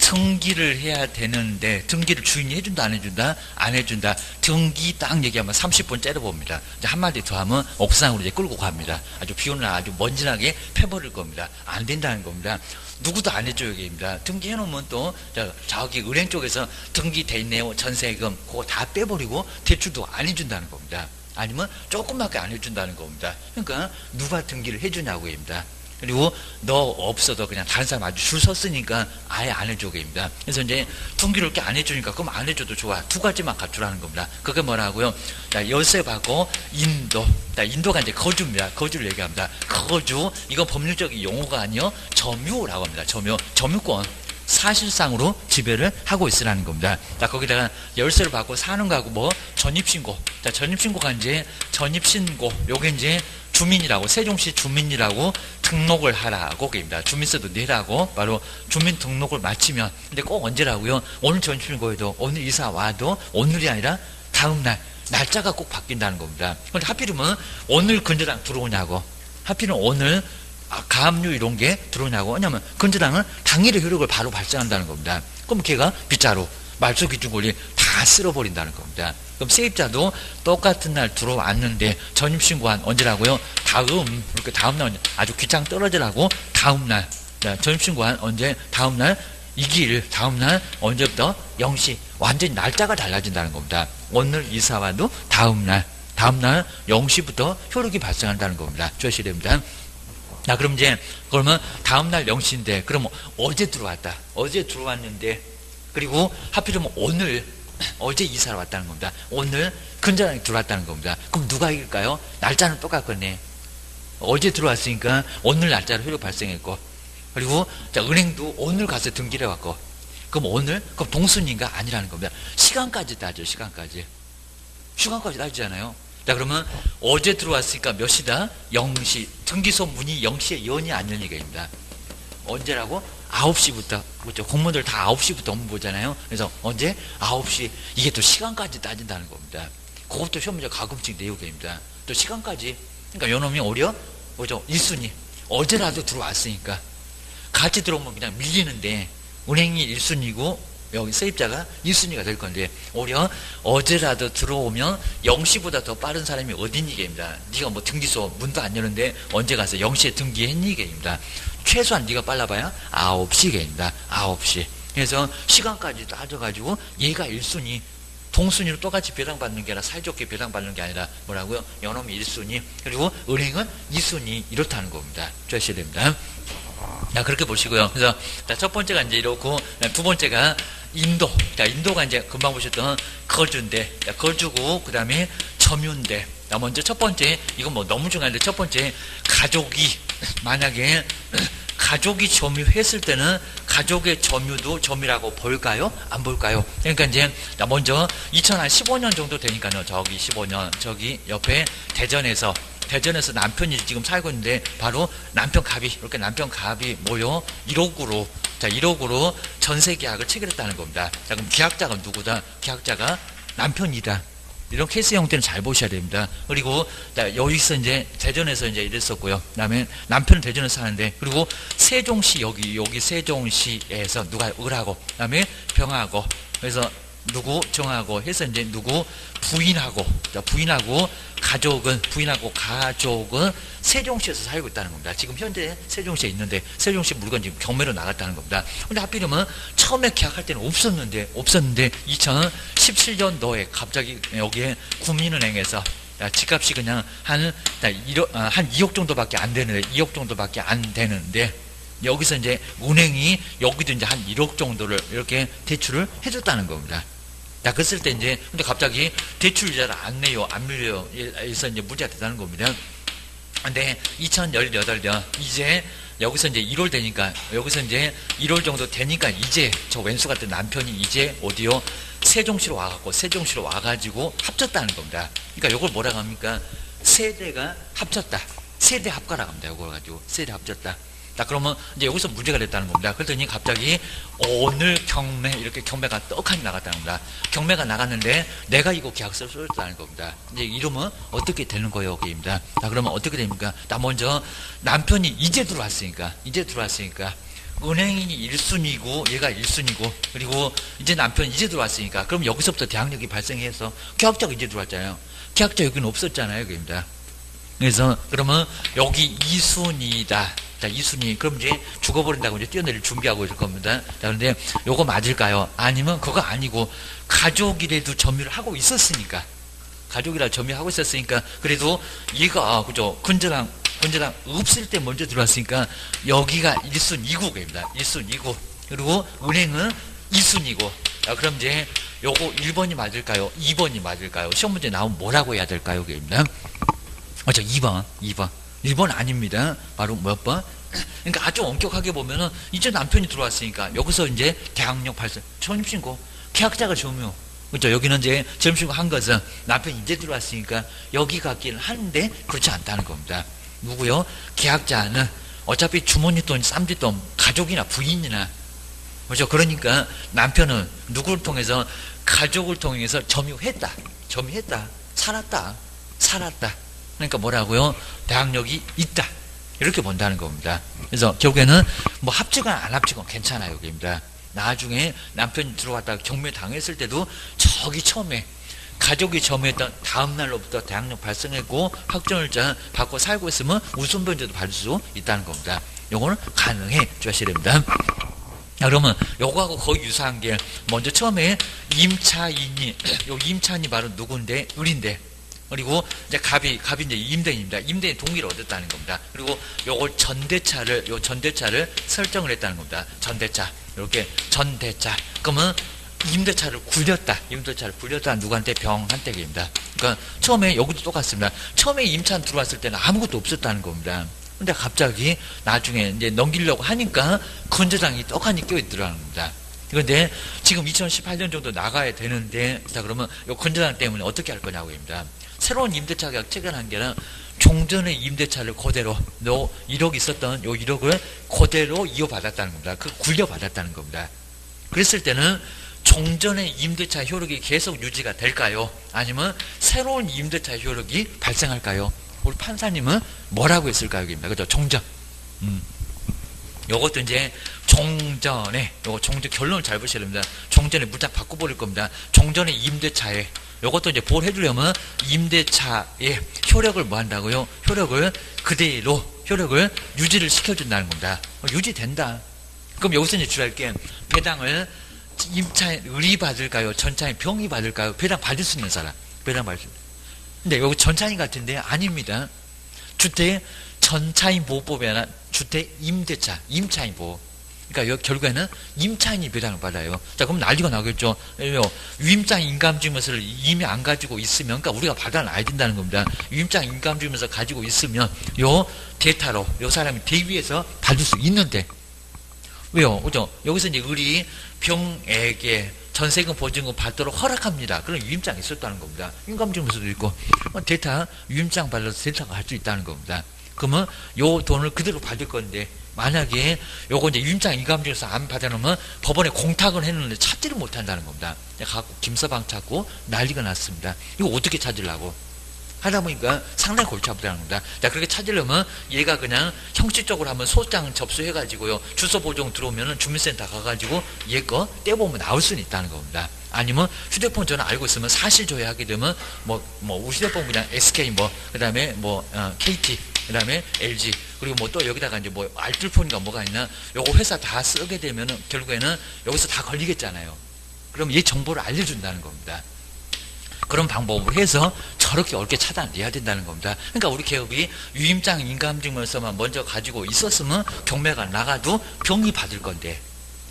등기를 해야 되는데 등기를 주인이 해준다 안 해준다? 안 해준다. 등기 딱 얘기하면 30분 째려봅니다. 이제 한마디 더 하면 옥상으로 이제 끌고 갑니다. 아주 비 오는 날 아주 먼지나게 패버릴 겁니다. 안 된다는 겁니다. 누구도 안 해줘요, 얘기입니다. 등기해놓으면 또 저기 은행 쪽에서 등기돼 있네요, 전세금 그거 다 빼버리고 대출도 안 해준다는 겁니다. 아니면 조금밖에 안 해준다는 겁니다. 그러니까 누가 등기를 해주냐고 입니다. 그리고 너 없어도 그냥 다른 사람 아주 줄 섰으니까 아예 안 해주게 입니다. 그래서 이제 등기를 이렇게 안 해주니까 그럼 안 해줘도 좋아. 두 가지만 갖추라는 겁니다. 그게 뭐라고요? 자, 열쇠하고 인도. 자, 인도가 이제 거주입니다. 거주를 얘기합니다. 거주, 이건 법률적인 용어가 아니요 점유라고 합니다. 점유권. 사실상으로 지배를 하고 있으라는 겁니다. 자, 거기다가 열쇠를 받고 사는 거하고 뭐 전입신고. 자, 전입신고가 이제 전입신고. 요게 이제 주민이라고, 세종시 주민이라고 등록을 하라고 얘기입니다. 주민세도 내라고, 바로 주민 등록을 마치면. 근데 꼭 언제라고요? 오늘 전입신고에도, 오늘 이사 와도 오늘이 아니라 다음날, 날짜가 꼭 바뀐다는 겁니다. 근데 하필이면 오늘 근저당 들어오냐고. 하필이면 오늘 가압류 이런 게 들어오냐고. 왜냐면 근저당은 당일의 효력을 바로 발생한다는 겁니다. 그럼 걔가 빗자루, 말소 기준 권리 다 쓸어버린다는 겁니다. 그럼 세입자도 똑같은 날 들어왔는데 전입신고한 언제라고요? 이렇게 다음날 아주 귀창 떨어지라고 다음날. 전입신고한 언제? 다음날 이길 다음날 언제부터? 0시. 완전히 날짜가 달라진다는 겁니다. 오늘 이사와도 다음날 0시부터 효력이 발생한다는 겁니다. 주셔야 됩니다. 자, 그럼 이제 그러면 다음날 0시인데 그럼 어제 들어왔다. 어제 들어왔는데 그리고 하필이면 오늘 어제 이사를 왔다는 겁니다. 오늘 근저당이 들어왔다는 겁니다. 그럼 누가 이길까요? 날짜는 똑같겠네. 어제 들어왔으니까 오늘 날짜로 효력 발생했고, 그리고 자, 은행도 오늘 가서 등기를 해왔고, 그럼 동순인가 아니라는 겁니다. 시간까지 따져. 시간까지 따지잖아요. 자, 그러면 어제 들어왔으니까 몇 시다? 0시. 등기소 문이 0시에 연이 안 열리게입니다. 언제라고? 9시부터. 그렇죠. 공무원들 다 9시부터 업무 보잖아요. 그래서 언제? 9시. 이게 또 시간까지 따진다는 겁니다. 그것도 시험문제 가끔씩 내용입니다. 또 시간까지. 그러니까 요놈이 오히려 뭐죠? 1순위. 어제라도 들어왔으니까 같이 들어오면 그냥 밀리는데 은행이 1순위고 여기 세입자가 1순위가 될 건데 오히려 어제라도 들어오면 0시보다 더 빠른 사람이 어딨니 게입니다. 네가 뭐 등기소 문도 안 여는데 언제 가서 0시에 등기했니 게입니다. 최소한 네가 빨라봐야 9시 게입니다. 9시. 그래서 시간까지 따져가지고 얘가 1순위 동순위로 똑같이 배당받는 게 아니라 사이좋게 배당받는 게 아니라 뭐라고요? 요놈이 1순위 그리고 은행은 2순위 이렇다는 겁니다. 주셔야 됩니다. 자, 그렇게 보시고요. 그래서 첫 번째가 이제 이렇고 두 번째가 인도. 자, 인도가 이제 금방 보셨던 거주인데, 거주고 그 다음에 점유인데. 자, 먼저 첫 번째 이건 뭐 너무 중요한데 첫 번째 가족이 만약에 가족이 점유했을 때는 가족의 점유도 점유라고 볼까요? 안 볼까요? 그러니까 이제 먼저 2015년 정도 되니까요. 저기 15년 저기 옆에 대전에서 남편이 지금 살고 있는데 바로 남편 갑이 이렇게 남편 갑이 모여 1억으로 전세 계약을 체결했다는 겁니다. 자, 그럼 계약자가 누구다? 계약자가 남편이다. 이런 케이스 형태는 잘 보셔야 됩니다. 그리고 여기서 이제 대전에서 이제 이랬었고요. 그다음에 남편은 대전에서 사는데 그리고 세종시 여기 세종시에서 누가 을하고 그다음에 병하고 그래서 누구 정하고 해서 이제 누구 부인하고 가족은 세종시에서 살고 있다는 겁니다. 지금 현재 세종시에 있는데 세종시 물건 지금 경매로 나갔다는 겁니다. 근데 하필이면 처음에 계약할 때는 없었는데 2017년도에 갑자기 여기에 국민은행에서 집값이 그냥 한 2억 정도밖에 안 되는데 여기서 이제 은행이 여기도 이제 한 1억 정도를 이렇게 대출을 해줬다는 겁니다. 자, 그랬을 때 이제 근데 갑자기 대출 이자를 안 내요, 안 밀려요. 해서 이제 문제가 되다는 겁니다. 근데 2018년 이제 여기서 이제 1월 되니까 여기서 이제 1월 정도 되니까 이제 저 왼수 같은 남편이 이제 어디요? 세종시로 와가지고 합쳤다는 겁니다. 그러니까 이걸 뭐라고 합니까? 세대가 합쳤다. 세대 합가라고 합니다. 이걸 가지고 세대 합쳤다. 자, 그러면 이제 여기서 문제가 됐다는 겁니다. 그랬더니 갑자기 오늘 이렇게 경매가 떡하니 나갔다는 겁니다. 경매가 나갔는데 내가 이거 계약서를 써줬다는 겁니다. 이제 이러면 어떻게 되는 거예요? 입니다. 자, 그러면 어떻게 됩니까? 자, 먼저 남편이 이제 들어왔으니까 은행이 1순위고 얘가 1순위고 그리고 이제 남편이 이제 들어왔으니까 그럼 여기서부터 대항력이 발생해서 계약자가 이제 들어왔잖아요. 계약자 여기는 없었잖아요. 그입니다. 그래서 그러면 여기 2순위다. 자, 2순위. 그럼 이제 죽어버린다고 이제 뛰어내릴 준비하고 있을 겁니다. 자, 그런데 요거 맞을까요? 아니면 그거 아니고 가족이라도 점유를 하고 있었으니까. 가족이라 점유하고 있었으니까 그래도 얘가 그죠? 근저당 없을 때 먼저 들어왔으니까 여기가 1순위고 입니다. 1순위고 그리고 은행은 2순위고 그럼 이제 요거 1번이 맞을까요? 2번이 맞을까요? 시험 문제 나오면 뭐라고 해야 될까요? 입니다. 2번 아닙니다. 바로 몇 번? 그러니까 아주 엄격하게 보면은 이제 남편이 들어왔으니까 여기서 이제 대항력 발생 전입신고 계약자가 점유 그렇죠. 여기는 이제 점심고 한 것은 남편이 이제 들어왔으니까 여기 같기는 하는데 그렇지 않다는 겁니다. 누구요? 계약자는 어차피 주머니 돈, 쌈짓돈, 가족이나 부인이나 그렇죠. 그러니까 남편은 누구를 통해서 가족을 통해서 점유했다. 살았다. 그러니까 뭐라고요? 대항력이 있다. 이렇게 본다는 겁니다. 그래서 결국에는 뭐 합치거나 안 합치거나 괜찮아요. 여기입니다. 나중에 남편이 들어왔다가 경매 당했을 때도 저기 처음에 가족이 점유했던 다음날로부터 대항력 발생했고 확정일자 받고 살고 있으면 우선변제도 받을 수 있다는 겁니다. 요거는 가능해 주셔야 됩니다. 자, 그러면 요거하고 거의 유사한 게 먼저 처음에 임차인이 요 임차인이 바로 누군데? 을인데 그리고 이제 갑이 이제 임대인입니다. 임대인 동의를 얻었다는 겁니다. 그리고 요걸 전대차를 설정을 했다는 겁니다. 전대차. 이렇게 전대차. 그러면 임대차를 굴렸다. 누구한테? 병한테입니다. 그러니까 처음에 여기도 똑같습니다. 처음에 임차인 들어왔을 때는 아무것도 없었다는 겁니다. 근데 갑자기 나중에 이제 넘기려고 하니까 건재장이 떡하니 껴있더라는 겁니다. 그런데 지금 2018년 정도 나가야 되는데 자 그러면 요 건재장 때문에 어떻게 할 거냐고 입니다. 새로운 임대차 계약 체결한 게는 종전의 임대차를 그대로 1억 있었던 요 1억을 그대로 이어받았다는 겁니다. 그 굴려받았다는 겁니다. 그랬을 때는 종전의 임대차 효력이 계속 유지가 될까요? 아니면 새로운 임대차 효력이 발생할까요? 우리 판사님은 뭐라고 했을까요? 여기입니다. 그죠? 종전. 요것도 이제 종전에 결론을 잘 보셔야 됩니다. 종전에 물짝 바꿔버릴 겁니다. 종전의 임대차에 요것도 이제 뭘 해주려면 임대차의 효력을 뭐 한다고요? 효력을 유지를 시켜준다는 겁니다. 유지된다. 그럼 여기서 이제 주의할 게 배당을 임차인 을이 받을까요? 전차인 병이 받을까요? 배당 받을 수 있는 사람. 배당 받을 수 있는. 근데 여기 전차인 같은데 아닙니다. 주택 전차인 보호법이 아니라 주택 임대차, 임차인 보호. 그러니까 여기 결국에는 임차인이 배당을 받아요. 자, 그럼 난리가 나겠죠. 유임장 인감증명서를 이미 안 가지고 있으면, 그러니까 우리가 받아놔야 된다는 겁니다. 유임장 인감증명서 가지고 있으면, 대타로, 사람이 대위에서 받을 수 있는데, 왜요? 그죠? 여기서 이제 을이 병에게 전세금 보증금 받도록 허락합니다. 그런 유임장이 있었다는 겁니다. 인감증명서도 있고, 대타, 유임장 받아서 대타가 할 수 있다는 겁니다. 그러면 요 돈을 그대로 받을 건데, 만약에 요거 이제 유임장 인감증명서 안 받아놓으면 법원에 공탁을 했는데 찾지를 못한다는 겁니다. 갖고 김서방 찾고 난리가 났습니다. 이거 어떻게 찾으려고? 하다 보니까 상당히 골치 아프다는 겁니다. 자, 그렇게 찾으려면 얘가 그냥 형식적으로 한번 소장 접수해가지고요. 주소 보정 들어오면은 주민센터 가가지고 얘 거 떼보면 나올 수는 있다는 겁니다. 아니면 휴대폰 전화 알고 있으면 사실 조회하게 되면 우리 휴대폰 그냥 SK 그 다음에 KT 그 다음에 LG 그리고 또 여기다가 이제 알뜰폰인가 뭐가 있나 요거 회사 다 쓰게 되면은 결국에는 여기서 다 걸리겠잖아요. 그럼 얘 정보를 알려준다는 겁니다. 그런 방법으로 해서 저렇게 어렵게 차단해야 된다는 겁니다. 그러니까 우리 기업이 유임장 인감증명서만 먼저 가지고 있었으면 경매가 나가도 병이 받을 건데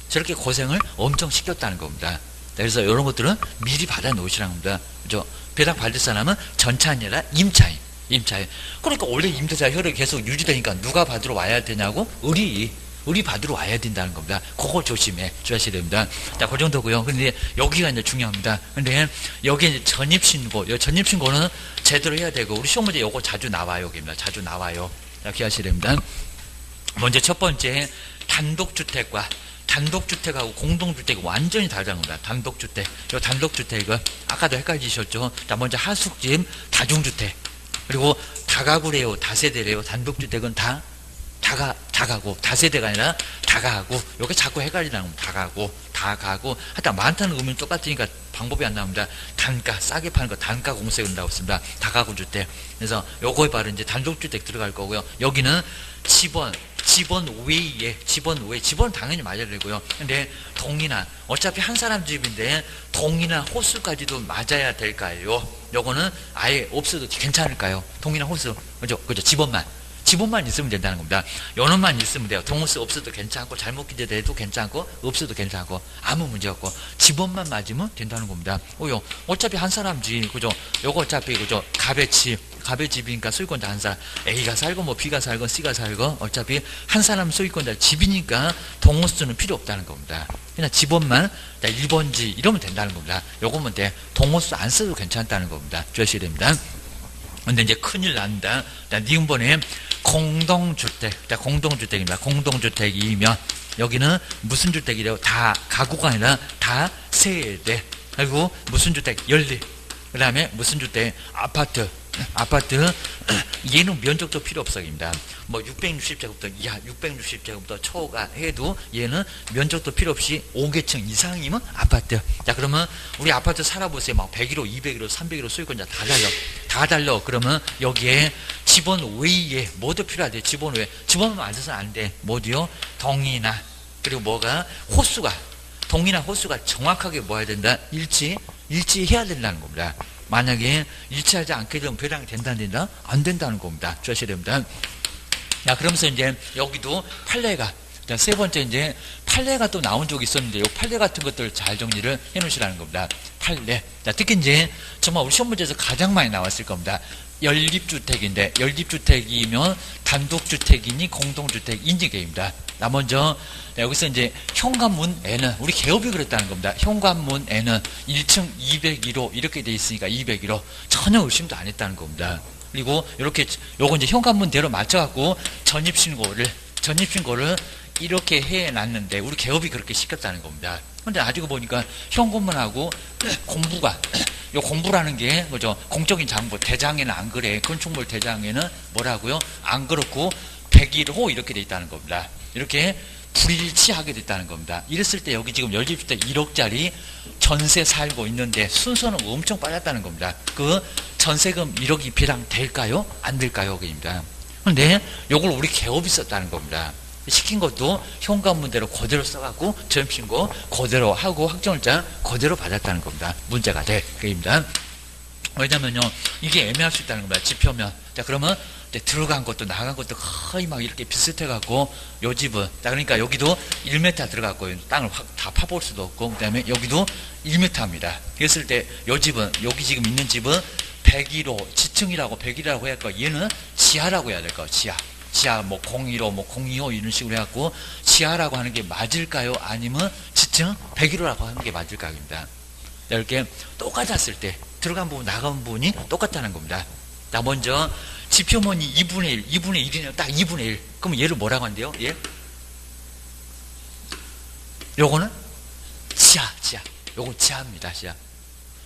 저렇게 고생을 엄청 시켰다는 겁니다. 그래서 이런 것들은 미리 받아 놓으시라는 겁니다. 그죠? 배당 받을 사람은 전차인이 아니라 임차인. 그러니까 원래 임대차 효력이 계속 유지되니까 누가 받으러 와야 되냐고? 을이 받으러 와야 된다는 겁니다. 그거 조심해 주셔야 됩니다. 자, 그 정도고요. 근데 여기가 이제 중요합니다. 근데 여기 이제 전입신고, 전입신고는 제대로 해야 되고, 우리 시험 문제 요거 자주 나와요. 여기입니다. 자주 나와요. 자, 기하셔야 됩니다. 먼저 첫 번째, 단독주택하고 공동주택이 완전히 다르다는 겁니다. 단독주택. 요 단독주택은 아까도 헷갈리셨죠? 자, 먼저 하숙집, 다중주택. 그리고 다가구래요, 다세대래요. 단독주택은 다 다가고, 다세대가 아니라 다가고, 요게 자꾸 헷갈리는 겁니다. 다가고, 하여튼 많다는 의미는 똑같으니까 방법이 안 나옵니다. 단가, 싸게 파는 거 단가 공세가 나오고 있습니다. 다가구 주택. 그래서 요거에 바로 이제 단독주택 들어갈 거고요. 여기는 집원 외에, 집원은 당연히 맞아야 되고요. 근데 동이나, 어차피 한 사람 집인데 동이나 호수까지도 맞아야 될까요? 요거는 아예 없어도 괜찮을까요? 동이나 호수, 그죠? 집원만 있으면 된다는 겁니다. 연원만 있으면 돼요. 동호수 없어도 괜찮고, 잘못 기재돼도 괜찮고, 없어도 괜찮고, 아무 문제 없고, 집원만 맞으면 된다는 겁니다. 어차피 한 사람 집, 그죠? 요거 어차피, 그죠? 가배집이니까 소유권자 한 사람, A가 살고, 뭐 B가 살고, C가 살고, 어차피 한 사람 소유권자 집이니까 동호수는 필요 없다는 겁니다. 그냥 집원만 1번지 이러면 된다는 겁니다. 요거면 돼. 동호수 안 써도 괜찮다는 겁니다. 주의하셔야 됩니다. 근데 이제 큰일 난다. 니은번에 공동주택입니다. 공동주택이면 여기는 무슨 주택이래요? 다 가구가 아니라 다 세대. 그리고 무슨 주택? 연립. 그 다음에 무슨 주택? 아파트. 얘는 면적도 필요 없어입니다. 뭐 660제곱미터 이하, 660제곱미터 초과 해도 얘는 면적도 필요 없이 5계층 이상이면 아파트. 자, 그러면 우리 아파트 살아보세요. 막 101호, 201호, 301호 소유권자 다 달려. 그러면 여기에 집원 외에 뭐도 필요하대요. 집원 외에. 집원만 맞아서는 안 돼. 뭐디요? 동이나, 그리고 뭐가? 호수가. 동이나 호수가 정확하게 뭐 해야 된다? 일치해야 된다는 겁니다. 만약에 일치하지 않게 되면 배당이 된다 안 된다? 안 된다는 겁니다. 주셔야 됩니다. 자, 그러면서 이제 여기도 판례가, 자, 세 번째 이제 판례가 또 나온 적이 있었는데, 요 판례 같은 것들을 잘 정리를 해 놓으시라는 겁니다. 판례. 자, 특히 이제 정말 우리 시험 문제에서 가장 많이 나왔을 겁니다. 연립주택인데, 연립주택이면 단독주택이니 공동주택인지 계입니다. 나 먼저 여기서 이제 현관문에는 우리 개업이 그랬다는 겁니다. 현관문에는 1층 201호 이렇게 돼 있으니까 201호 전혀 의심도 안 했다는 겁니다. 그리고 이렇게 요거 이제 현관문대로 맞춰갖고 전입신고를 이렇게 해놨는데 우리 개업이 그렇게 시켰다는 겁니다. 근데 나중에 보니까 현관문하고 요 공부라는 게 그죠? 공적인 장부 대장에는 안 그래. 건축물 대장에는 뭐라고요? 안 그렇고 101호 이렇게 돼 있다는 겁니다. 이렇게 불일치하게 됐다는 겁니다. 이랬을 때 여기 지금 연립주택 1억짜리 전세 살고 있는데 순서는 엄청 빨랐다는 겁니다. 그 전세금 1억이 배당 될까요? 안 될까요? 여기입니다. 그런데 요걸 우리 개업이 썼다는 겁니다. 시킨 것도 현관문대로 그대로 써갖고 전입신고 그대로 하고 확정일자 그대로 받았다는 겁니다. 문제가 될 거입니다. 왜냐면요, 이게 애매할 수 있다는 겁니다. 지표면. 자, 그러면 들어간 것도 나간 것도 거의 막 이렇게 비슷해갖고 요 집은, 자, 그러니까 여기도 1m 들어갔고 땅을 확 다 파볼 수도 없고, 그 다음에 여기도 1m입니다. 그랬을 때 요 집은, 여기 지금 있는 집은 101호 지층이라고 101이라고 해야 할까? 얘는 지하라고 해야 될까? 지하 뭐 01호 뭐 02호 이런 식으로 해갖고 지하라고 하는 게 맞을까요? 아니면 지층 101호라고 하는 게 맞을까입니다. 이렇게 똑같았을 때 들어간 부분 나간 부분이 똑같다는 겁니다. 자, 먼저 지표면이 2분의 1이네요. 딱 2분의 1. 그럼 얘를 뭐라고 한대요? 예? 요거는 지하. 요거 지하입니다. 지하.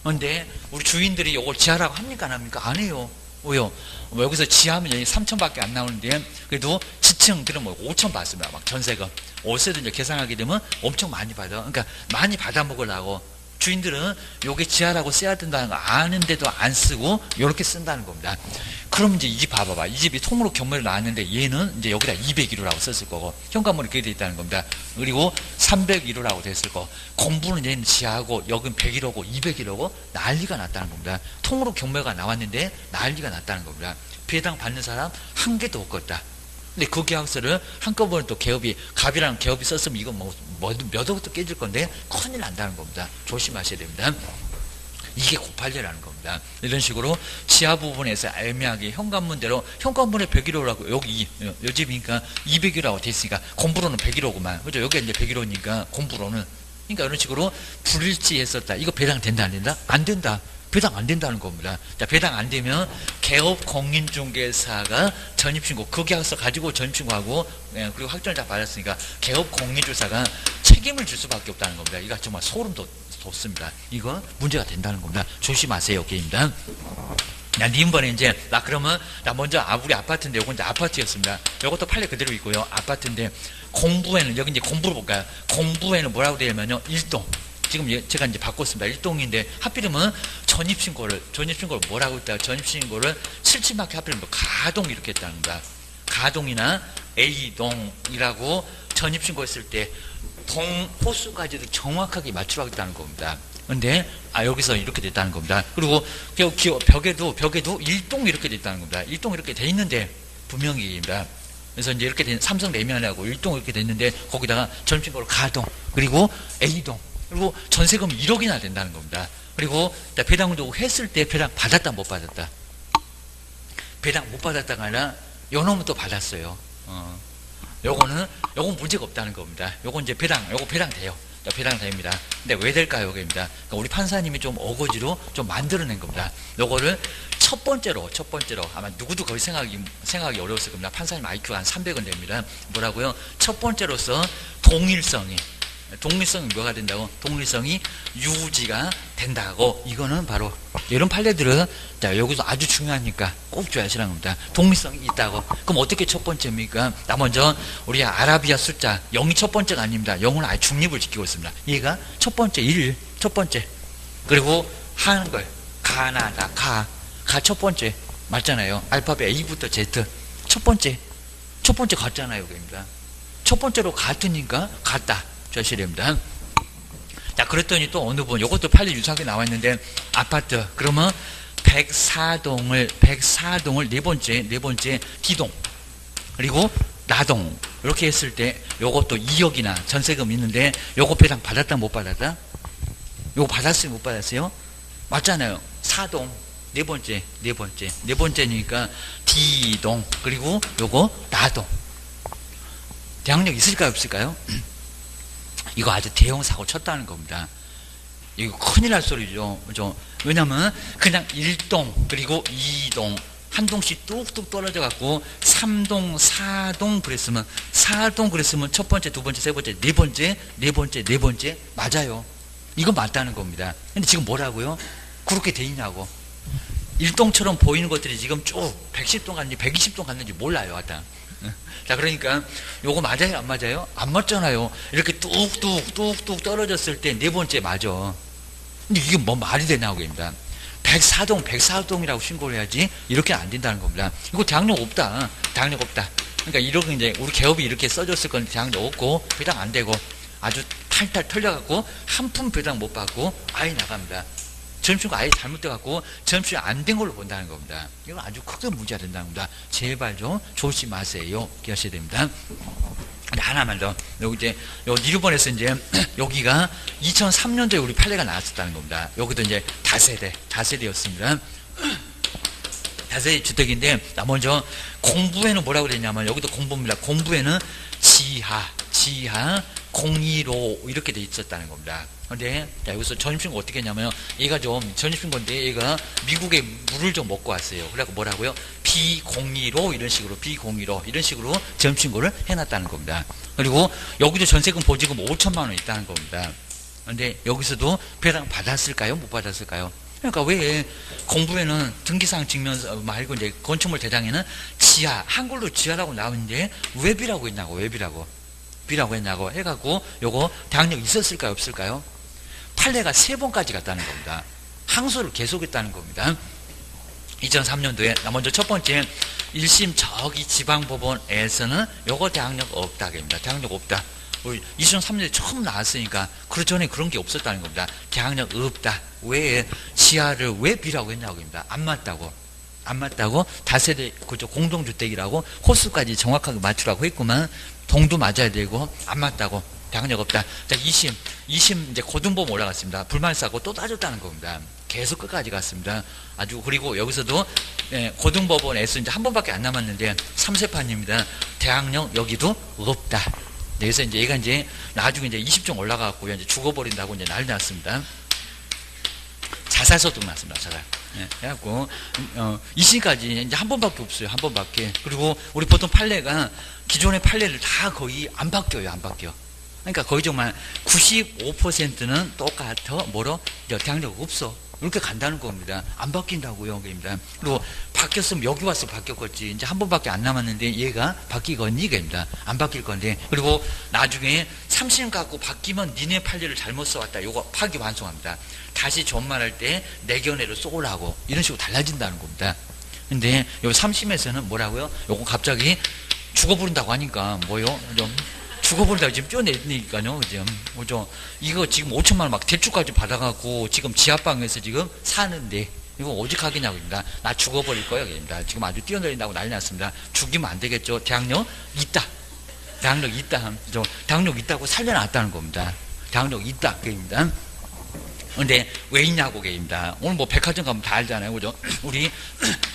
근데 우리 주인들이 요걸 지하라고 합니까? 안 합니까? 안 해요. 왜요? 뭐 여기서 지하면 3천밖에 안 나오는데, 그래도 지층 그러면 5천 받습니다. 막 전세금. 월세도 이제 계산하게 되면 엄청 많이 받아. 그러니까 많이 받아 먹으려고 주인들은 요게 지하라고 써야 된다는 거 아는데도 안 쓰고 요렇게 쓴다는 겁니다. 그럼 이제 이 집 봐봐봐. 이 집이 통으로 경매를 나왔는데 얘는 이제 여기다 201호라고 썼을 거고 현관문이 그게 돼 있다는 겁니다. 그리고 301호라고 됐을 거. 공부는 얘는 지하고 여긴 101호고 201호고 난리가 났다는 겁니다. 통으로 경매가 나왔는데 난리가 났다는 겁니다. 배당 받는 사람 한 개도 없겠다. 근데 그 계약서를 한꺼번에 또 갑이라는 개업이 썼으면 이거 몇 억도 깨질 건데 큰일 난다는 겁니다. 조심하셔야 됩니다. 이게 고팔려라는 겁니다. 이런 식으로 지하 부분에서 애매하게 현관문대로 현관문에 101호라고 여기 요 집이니까 201호라고 돼 있으니까 공부로는 101호구만. 그죠? 여기가 이제 101호니까 공부로는. 그러니까 이런 식으로 불일치했었다. 이거 배당 된다 안 된다? 안 된다. 배당 안 된다는 겁니다. 자, 배당 안 되면 개업 공인중개사가 전입신고, 그 계약서 가지고 전입신고하고, 그리고 확정을 받았으니까 개업 공인중개사가 책임을 질 수밖에 없다는 겁니다. 이거 정말 소름 돋습니다. 이거 문제가 된다는 겁니다. 조심하세요. 게임입니다. 야, 니은번에 이제, 나 그러면, 나 먼저, 우리 아파트인데, 요건 이제 아파트였습니다. 요것도 판례 그대로 있고요. 아파트인데, 공부에는, 여기 이제 공부를 볼까요? 공부에는 뭐라고 되어 있냐면요. 일동. 지금 제가 이제 바꿨습니다. 일동인데, 하필이면 전입신고를 뭐라고 했다가 전입신고를 77맞게 하필이면 가동 이렇게 했다는 겁니다. 가동이나 A동이라고 전입신고 했을 때, 호수까지도 정확하게 맞추라고 했다는 겁니다. 근데 여기서 이렇게 됐다는 겁니다. 그리고 벽에도 일동 이렇게 됐다는 겁니다. 일동 이렇게 돼 있는데 분명히입니다. 그래서 이제 이렇게 된 삼성 내면하고 일동 이렇게 됐는데 거기다가 전입신고를 가동 그리고 A동 그리고 전세금이 1억이나 된다는 겁니다. 그리고 배당을 두고 했을 때 배당 받았다 못 받았다. 배당 못 받았다가 아니라 요놈은 또 받았어요. 요건 문제가 없다는 겁니다. 요건 이제 배당 돼요. 배당 됩니다. 근데 왜 될까요? 여기입니다. 그러니까 우리 판사님이 좀 어거지로 좀 만들어낸 겁니다. 요거를 첫 번째로 아마 누구도 거의 생각하기 어려웠을 겁니다. 판사님 IQ가 한 300은 됩니다. 뭐라고요? 첫 번째로서 동일성이 뭐가 된다고? 동일성이 유지가 된다고. 이거는 바로 이런 판례들은 자 여기서 아주 중요하니까 꼭 줘야시라는 겁니다. 동일성이 있다고. 그럼 어떻게 첫 번째입니까? 나 먼저 우리 아라비아 숫자 0이 첫 번째가 아닙니다. 0은 아예 중립을 지키고 있습니다. 얘가 첫 번째 1 첫 번째 그리고 한글 가나다 가 첫 번째 맞잖아요. 알파벳 A부터 Z 첫 번째 같잖아요. 여기입니다. 첫 번째로 같으니까 같다. 절실입니다. 자, 그랬더니 또 어느 분, 요것도 판례 유사하게 나와 있는데, 아파트, 그러면 104동을 네 번째 D동, 그리고 나동, 이렇게 했을 때, 요것도 2억이나 전세금 있는데, 요거 배당 받았다, 못 받았다? 요거 받았어요, 못 받았어요? 맞잖아요. 4동, 네 번째니까 D동, 그리고 요거 나동. 대항력 있을까요, 없을까요? 이거 아주 대형 사고 쳤다는 겁니다. 이거 큰일 날 소리죠. 그죠? 왜냐면 그냥 1동 그리고 2동 한 동씩 뚝뚝 떨어져 갖고 3동 4동 그랬으면 첫 번째 두 번째 세 번째 네 번째 맞아요. 이거 맞다는 겁니다. 근데 지금 뭐라고요? 그렇게 돼 있냐고. 1동처럼 보이는 것들이 지금 쭉 110동 갔는지 120동 갔는지 몰라요. 하여튼. 자, 그러니까 요거 맞아요, 안 맞아요? 안 맞잖아요. 이렇게 뚝뚝 떨어졌을 때 네 번째 맞아. 근데 이게 뭐 말이 되냐고 입니다. 104동이라고 신고를 해야지 이렇게 안 된다는 겁니다. 이거 대항력 없다. 그러니까 이렇게 이제 우리 개업이 이렇게 써줬을 건데 대항력 없고 배당 안 되고 아주 탈탈 털려갖고 한 푼 배당 못 받고 아예 나갑니다. 전입신고 아예 잘못돼갖고 전입신고 안 된 걸로 본다는 겁니다. 이건 아주 크게 문제가 된다는 겁니다. 제발 좀 조심하세요. 기하셔야 됩니다. 하나만 더. 여기 이제, 일본에서 이제, 여기가 2003년도에 우리 판례가 나왔었다는 겁니다. 여기도 이제 다세대였습니다. 다세대 주택인데, 먼저 공부에는 뭐라고 그랬냐면, 여기도 공부입니다. 공부에는 지하, 015 이렇게 돼 있었다는 겁니다. 근데 여기서 전입신고 어떻게 했냐면 얘가 좀 전입신고인데 얘가 미국에 물을 좀 먹고 왔어요. 그래갖고 뭐라고요? B015 이런 식으로 전입신고를 해놨다는 겁니다. 그리고 여기도 전세금 보지금 5천만 원 있다는 겁니다. 근데 여기서도 배당 받았을까요? 못 받았을까요? 그러니까 왜 공부에는 등기사항 증명서 말고 이제 건축물 대장에는 지하, 한글로 지하라고 나오는데 왜 B라고 했냐고, B라고 했냐고 해갖고 요거 대항력 있었을까요, 없을까요? 판례가 3번까지 갔다는 겁니다. 항소를 계속했다는 겁니다. 2003년도에 먼저 첫 번째 1심 저기 지방법원에서는 요거 대항력 없다. 대항력 없다. 2003년에 처음 나왔으니까 그 전에 그런 게 없었다는 겁니다. 대항력 없다. 왜 지하를 왜 B라고 했냐고 합니다. 안 맞다고 다세대 그죠 공동주택이라고 호수까지 정확하게 맞추라고 했구만. 동도 맞아야 되고 안 맞다고 대항력 없다. 자, 2심 이제 고등법원 올라갔습니다. 불만 쌓고 또 따졌다는 겁니다. 계속 끝까지 갔습니다. 아주 그리고 여기서도 고등법원에서 이제 한 번밖에 안 남았는데 3세판입니다. 대항력 여기도 없다. 그래서 이제 얘가 이제 나중에 이제 20종 올라가고 이제 죽어버린다고 이제 난리 났습니다. 자살소득 났습니다. 자살. 그래갖고 2심까지 이제 한 번밖에 없어요. 한 번밖에. 그리고 우리 보통 판례가 기존의 판례를 다 거의 안 바뀌어요. 그러니까 거의 정말 95%는 똑같아. 뭐로? 대항력 없어. 이렇게 간다는 겁니다. 안 바뀐다고요. 그입니다. 그리고 바뀌었으면 여기 와서 바뀌었겠지. 이제 한 번밖에 안 남았는데 얘가 바뀌겠니? 그입니다. 안 바뀔 건데. 그리고 나중에 30년 갖고 바뀌면 니네 판례를 잘못 써왔다. 요거 파기환송합니다. 다시 전말할 때 내 견해를 쏘라고 이런 식으로 달라진다는 겁니다. 근데 요 3심에서는 뭐라고요? 요거 갑자기 죽어버린다고 하니까 뭐요? 좀 죽어버린다고 지금 뛰어내니까요. 그죠? 이거 지금 5천만 원 막 대출까지 받아갖고 지금 지하방에서 지금 사는데 이거 오직하겠냐고입니다. 나 죽어버릴 거예요. 그입니다. 지금 아주 뛰어내린다고 난리 났습니다. 죽이면 안 되겠죠. 대학력 있다. 대학력 있다. 그죠? 대학력 있다고 살려놨다는 겁니다. 대학력 있다. 그입니다. 근데 왜 있냐고 게입니다. 오늘 뭐 백화점 가면 다 알잖아요. 그죠? 우리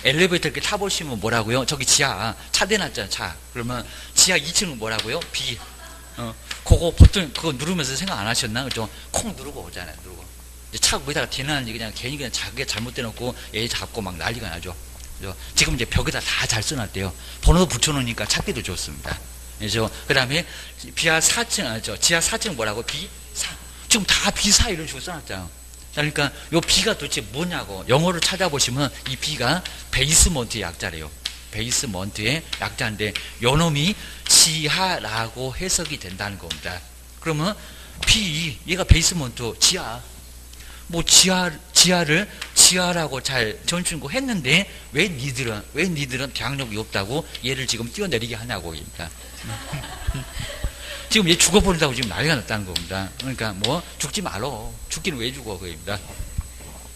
엘리베이터 이렇게 타보시면 뭐라고요? 저기 지하 차 대놨잖아. 차. 그러면 지하 2층은 뭐라고요? B. 그거 보통 그거 누르면서 생각 안 하셨나? 그죠? 콩 누르고 오잖아요. 누르고. 이제 차 거기다가 대놨는지 그냥 괜히 그냥 자기가 잘못돼놓고 얘 잡고 막 난리가 나죠. 그죠? 지금 이제 벽에다 다 잘 써놨대요. 번호도 붙여놓으니까 찾기도 좋습니다. 그죠? 그 다음에 지하 4층 뭐라고? B4. 지금 다 B4 이런 식으로 써놨잖아요. 그러니까 요 B가 도대체 뭐냐고 영어를 찾아보시면 이 B가 베이스먼트의 약자래요. 베이스먼트의 약자인데 요놈이 지하라고 해석이 된다는 겁니다. 그러면 B 얘가 베이스먼트 지하 뭐 지하를 지하라고 잘 전춘고 했는데 왜 니들은 대학력이 없다고 얘를 지금 뛰어내리게 하냐고 그러니까. 지금 얘 죽어버린다고 지금 난리가 났다는 겁니다. 그러니까 뭐 죽지 말어. 죽기는 왜 죽어 그입니다.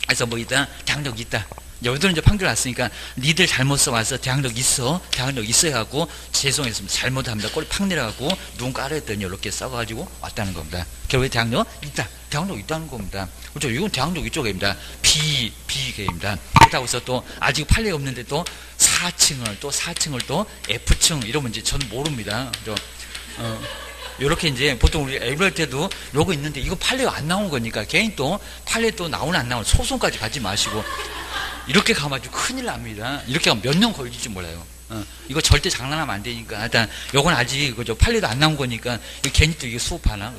그래서 뭐 일단 대학력 있다. 여기들은 이제 판결 났으니까 니들 잘못 써와서 대학력 있어야 하고 죄송했습니다. 잘못합니다. 꼬리 팍 내려가고 눈 깔아했더니 이렇게 써가지고 왔다는 겁니다. 결국에 대학력 있다. 대학력 있다는 겁니다. 그렇죠? 이건 대학력 이쪽입니다. B계입니다. 그렇다고 해서 또 아직 판례가 없는데 또 4층을 또 F층 이러면 이제 전 모릅니다. 그렇죠? 요렇게 이제 보통 우리 엘리베이터 때도 요거 있는데 이거 판례가 안 나온 거니까 괜히 또 판례 또 나오나 안 나오나 소송까지 가지 마시고 이렇게 가가지고 큰일 납니다. 이렇게 하면 몇 년 걸릴지 몰라요. 이거 절대 장난하면 안 되니까 일단 요건 아직 그죠 판례도 안 나온 거니까 이거 괜히 또 이게 수업하나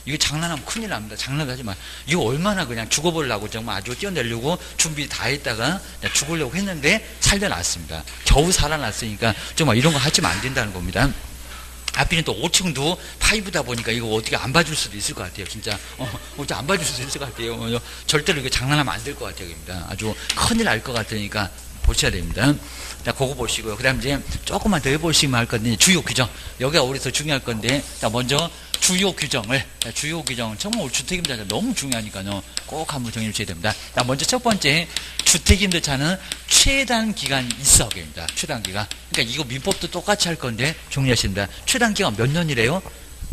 이거 장난하면 큰일 납니다. 장난하지 마. 이거 얼마나 그냥 죽어보려고 정말 아주 뛰어내려고 준비 다 했다가 죽으려고 했는데 살려놨습니다. 겨우 살아났으니까 정말 이런 거 하시면 안 된다는 겁니다. 앞에는 또 5층도 파이브다 보니까 이거 어떻게 안 봐줄 수도 있을 것 같아요. 진짜 어떻게 안 봐줄 수도 있을 것 같아요. 절대로 이거 장난하면 안 될 것 같아요. 아주 큰일 날 것 같으니까 보셔야 됩니다. 자, 그거 보시고요. 그 다음 이제 조금만 더 해보시면 할 건데 주요 규정 여기가 우리서 중요할 건데 자 먼저 주요 규정 정말 우리 주택임대차 너무 중요하니까요. 꼭 한번 정리해 주셔야 됩니다. 자, 먼저 첫 번째 주택임대차는 최단 기간이 있어 됩니다. 최단 기간. 그러니까 이거 민법도 똑같이 할 건데 정리하십니다. 최단 기간 몇 년이래요?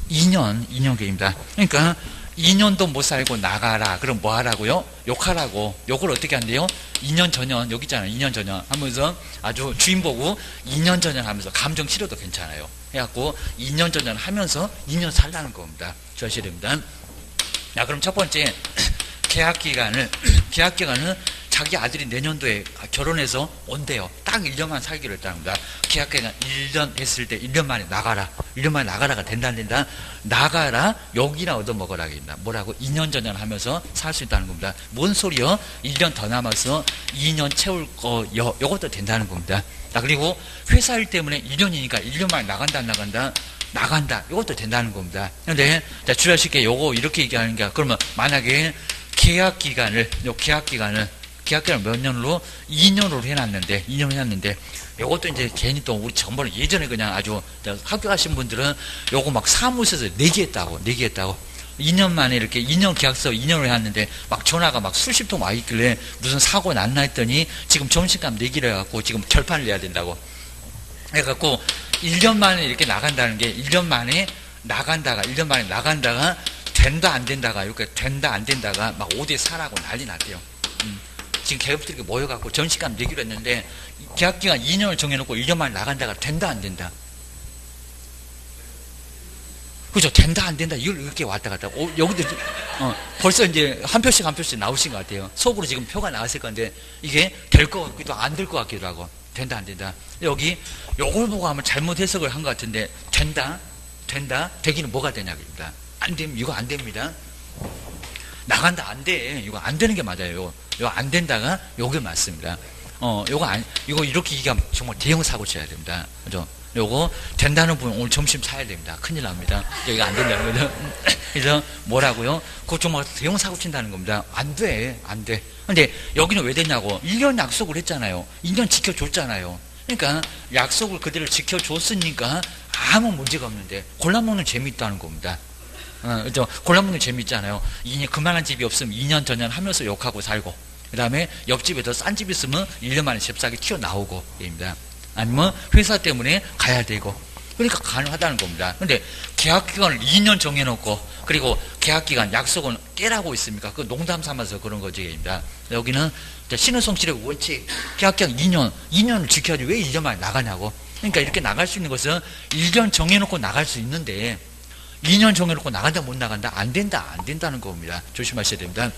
2년계입니다. 그러니까 2년도 못 살고 나가라. 그럼 뭐 하라고요? 욕하라고. 욕을 어떻게 한대요? 2년 전년 여기 있잖아요. 2년 전년 하면서 아주 주인 보고 2년 전년 하면서 감정 치료도 괜찮아요. 해갖고 2년 전년 하면서 2년 살라는 겁니다. 주셔야 됩니다. 자, 그럼 첫 번째 계약 기간은 자기 아들이 내년도에 결혼해서 온대요. 딱 1년만 살기로 했답니다. 계약 기간 1년 했을 때 1년 만에 나가라. 1년 만에 나가라가 된다 안 된다? 나가라 여기나 얻어먹어라 합니다. 뭐라고? 2년 전년 하면서 살 수 있다는 겁니다. 뭔 소리요? 1년 더 남아서 2년 채울 거 요것도 된다는 겁니다. 자, 그리고 회사 일 때문에 1년이니까 1년 만에 나간다 안 나간다 이것도 된다는 겁니다. 그런데 주의할 수 있게 요거 이렇게 얘기하는 게 그러면 만약에 계약 기간을 몇 년으로 2년으로 해놨는데 요것도 이제 괜히 또 우리 전번에 예전에 그냥 아주 학교 가신 분들은 요거 막 사무소에서 내기했다고 2년 만에 이렇게 2년 계약서 2년을 해놨는데 막 전화가 막 수십 통 와 있길래 무슨 사고 났나 했더니 지금 점심값 내기를 해갖고 지금 결판을 내야 된다고 해갖고 1년 만에 이렇게 나간다는 게 1년 만에 나간다가 된다 안 된다가 이렇게 된다 안 된다가 막 5대4라고 난리 났대요. 지금 계급들이 모여갖고 점심값 내기로 했는데 계약기간 2년을 정해놓고 1년 만에 나간다가 된다 안 된다. 그죠? 된다 안 된다 이걸 이렇게 왔다 갔다. 여기도 벌써 이제 한 표씩 나오신 것 같아요. 속으로 지금 표가 나왔을 건데 이게 될 것 같기도 안 될 것 같기도 하고 된다 안 된다. 여기 요걸 보고 하면 잘못 해석을 한 것 같은데 된다 되기는 뭐가 되냐입니다. 안 됩니다. 이거 안 됩니다. 나간다 안 돼. 이거 안 되는 게 맞아요. 이거 안 된다가 요게 맞습니다. 이거 이렇게 얘기하면 정말 대형 사고 쳐야 됩니다. 그죠? 요거 된다는 분 오늘 점심 사야 됩니다. 큰일 납니다. 여기가 안 된다는 거죠. 그래서 뭐라고요? 그거 정말 대형 사고 친다는 겁니다. 안 돼. 안 돼. 근데 여기는 왜 됐냐고. 1년 약속을 했잖아요. 2년 지켜줬잖아요. 그러니까 약속을 그대로 지켜줬으니까 아무 문제가 없는데 골라먹는 재미 있다는 겁니다. 그죠? 골라먹는 재미 있잖아요. 그만한 집이 없으면 2년 전년 하면서 욕하고 살고, 그 다음에 옆집에 더 싼 집 있으면 1년 만에 잽싸게 튀어나오고, 입니다. 아니면 회사 때문에 가야 되고, 그러니까 가능하다는 겁니다. 근데 계약기간을 2년 정해놓고, 그리고 계약기간 약속은 깨라고 있습니까? 그 농담 삼아서 그런 거지, 입니다. 여기는 신은성실의 원칙, 계약기간 2년을 지켜야지 왜 1년 만에 나가냐고. 그러니까 이렇게 나갈 수 있는 것은 1년 정해놓고 나갈 수 있는데, 2년 정해놓고 나간다 못 나간다 안 된다는 겁니다. 조심하셔야 됩니다.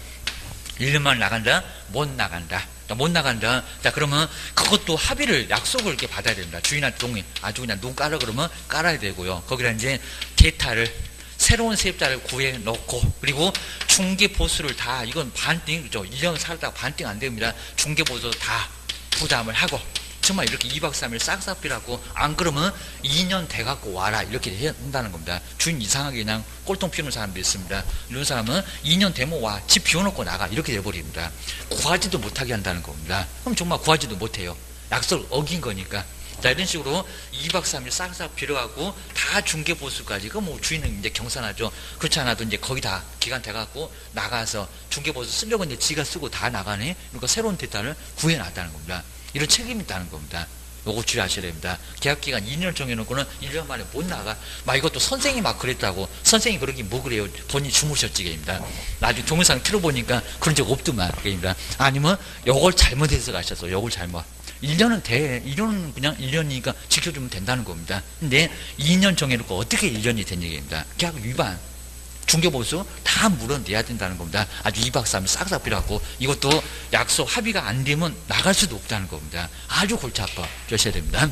1년만 나간다 못 나간다 못 나간다. 자, 그러면 그것도 합의를 약속을 이렇게 받아야 됩니다. 주인한테 동의, 아주 그냥 눈 깔아 그러면 깔아야 되고요. 거기다 이제 대타를 새로운 세입자를 구해 놓고, 그리고 중개 보수를 다, 이건 반띵, 그죠? 1년 살다가 반띵 안 됩니다. 중개 보수 다 부담을 하고, 정말 이렇게 2박 3일 싹싹 비라고, 안 그러면 2년 돼갖고 와라, 이렇게 해야 한다는 겁니다. 주인 이상하게 그냥 꼴통 피우는 사람도 있습니다. 이런 사람은 2년 되면 와, 집 비워놓고 나가, 이렇게 돼버립니다. 구하지도 못하게 한다는 겁니다. 그럼 정말 구하지도 못해요. 약속을 어긴 거니까. 자, 이런 식으로 2박 3일 싹싹 빌어가고 다 중개보수까지, 그 뭐 주인은 이제 경산하죠. 그렇지 않아도 이제 거의 다 기간 돼갖고 나가서 중개보수 쓰려고 이제 지가 쓰고 다 나가네. 그러니까 새로운 대타를 구해놨다는 겁니다. 이런 책임이 있다는 겁니다. 요거 주의하셔야 됩니다. 계약기간 2년을 정해놓고는 1년 만에 못 나가. 막 이것도 선생님이 막 그랬다고. 선생님이 그러긴 뭐 그래요. 본인이 주무셨지, 게입니다. 나중에 동영상 틀어보니까 그런 적 없더만, 게입니다. 아니면 요걸 잘못해서 가셔서 요걸 잘못. 1년은 돼. 1년은 그냥 1년이니까 지켜주면 된다는 겁니다. 근데 2년 정해놓고 어떻게 1년이 된 얘기입니다. 계약 위반, 중개보수 다 물어내야 된다는 겁니다. 아주 2박 3일 싹싹 빌어갖고, 이것도 약속 합의가 안 되면 나갈 수도 없다는 겁니다. 아주 골치 아파. 주셔야 됩니다.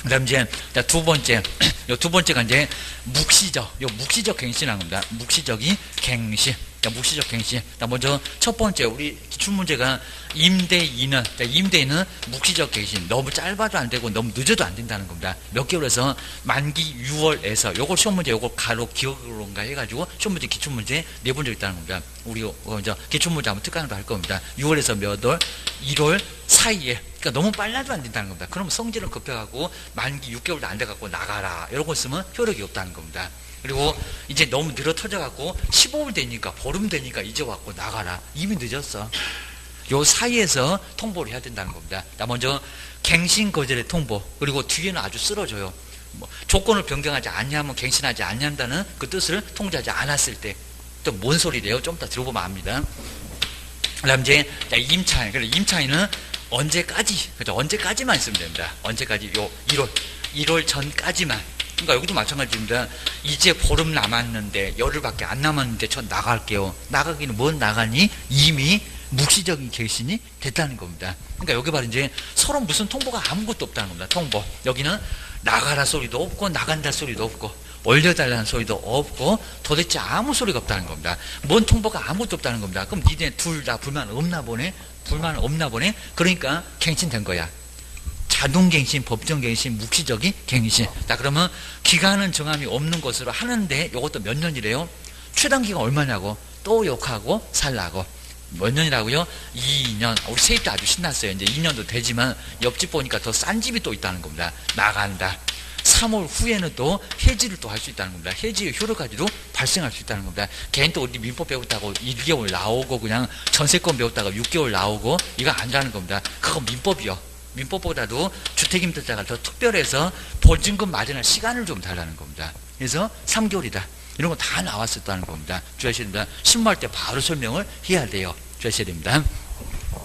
그 다음 이제 두 번째, 요 두 번째가 이제 묵시적, 요 묵시적 갱신한 겁니다. 묵시적이 갱신. 묵시적 갱신. 먼저 첫 번째, 우리 기출문제가 임대인은, 임대인은 묵시적 갱신. 너무 짧아도 안 되고 너무 늦어도 안 된다는 겁니다. 몇 개월에서 만기 6월에서, 요걸 시험문제, 요걸 가로 기억으로인가 해가지고 시험문제, 기출문제 네 번 적 있다는 겁니다. 우리 먼저 기출문제 한번 특강도 할 겁니다. 6월에서 몇 월, 1월 사이에. 그러니까 너무 빨라도 안 된다는 겁니다. 그러면 성질은 급해가고 만기 6개월도 안 돼갖고 나가라, 이런 거 쓰면 효력이 없다는 겁니다. 그리고 이제 너무 늘어 터져갖고 15일 되니까, 보름 되니까 이제 왔고 나가라, 이미 늦었어. 요 사이에서 통보를 해야 된다는 겁니다. 먼저 갱신 거절의 통보, 그리고 뒤에는 아주 쓰러져요. 조건을 변경하지 않냐면 갱신하지 않는다는 그 뜻을 통지하지 않았을 때. 또 뭔 소리래요? 좀 이따 들어보면 압니다. 그다음 이제 임차인. 그래서 임차인은 언제까지, 그죠? 언제까지만 있으면 됩니다. 언제까지? 요 1월 전까지만. 그러니까 여기도 마찬가지입니다. 이제 보름 남았는데, 열흘밖에 안 남았는데 전 나갈게요. 나가기는 뭔 나가니? 이미 묵시적인 갱신이 됐다는 겁니다. 그러니까 여기 바로 이제 서로 무슨 통보가 아무것도 없다는 겁니다. 통보. 여기는 나가라 소리도 없고 나간다 소리도 없고 올려달라는 소리도 없고 도대체 아무 소리가 없다는 겁니다. 뭔 통보가 아무것도 없다는 겁니다. 그럼 니네 둘 다 불만 없나 보네? 불만 없나 보네? 그러니까 갱신된 거야. 자동갱신, 법정갱신, 묵시적인 갱신. 자, 그러면 기간은 정함이 없는 것으로 하는데, 이것도 몇 년이래요? 최단기간 얼마냐고? 또 욕하고 살라고. 몇 년이라고요? 2년. 우리 세입자 아주 신났어요. 이제 2년도 되지만 옆집 보니까 더 싼 집이 또 있다는 겁니다. 나간다. 3월 후에는 또 해지를 또 할 수 있다는 겁니다. 해지의 효력까지도 발생할 수 있다는 겁니다. 걔는 또 우리 민법 배웠다고 1개월 나오고, 그냥 전세권 배웠다가 6개월 나오고, 이거 아니라는 겁니다. 그거 민법이요. 민법보다도 주택임대차가 더 특별해서 보증금 마련할 시간을 좀 달라는 겁니다. 그래서 3개월이다. 이런 거 다 나왔었다는 겁니다. 주의하셔야 됩니다. 신고할 때 바로 설명을 해야 돼요. 주의하셔야 됩니다.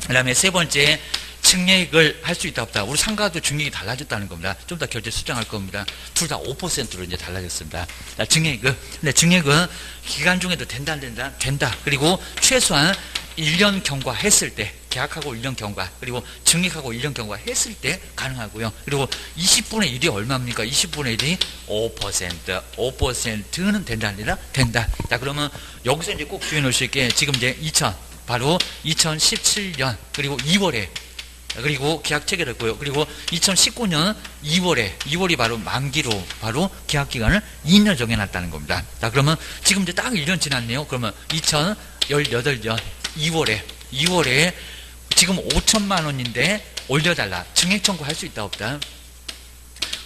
그 다음에 세 번째, 증액을 할 수 있다 없다. 우리 상가도 증액이 달라졌다는 겁니다. 좀 더 결제 수정할 겁니다. 둘 다 5%로 이제 달라졌습니다. 자, 증액은, 근데 증액은 기간 중에도 된다 안 된다? 된다. 그리고 최소한 1년 경과했을 때, 계약하고 1년 경과, 그리고 증액하고 1년 경과했을 때 가능하고요. 그리고 20분의 1이 얼마입니까? 20분의 1이 5%. 5%는 된다 안 된다? 된다. 자, 그러면 여기서 이제 꼭 주의 놓으실 게 지금 이제 바로 2017년 그리고 2월에 그리고 계약 체결했고요. 그리고 2019년 2월이 바로 만기로 바로 계약 기간을 2년 정해놨다는 겁니다. 자, 그러면 지금 이제 딱 1년 지났네요. 그러면 2018년 2월에 지금 5천만 원인데 올려달라. 증액 청구할 수 있다 없다?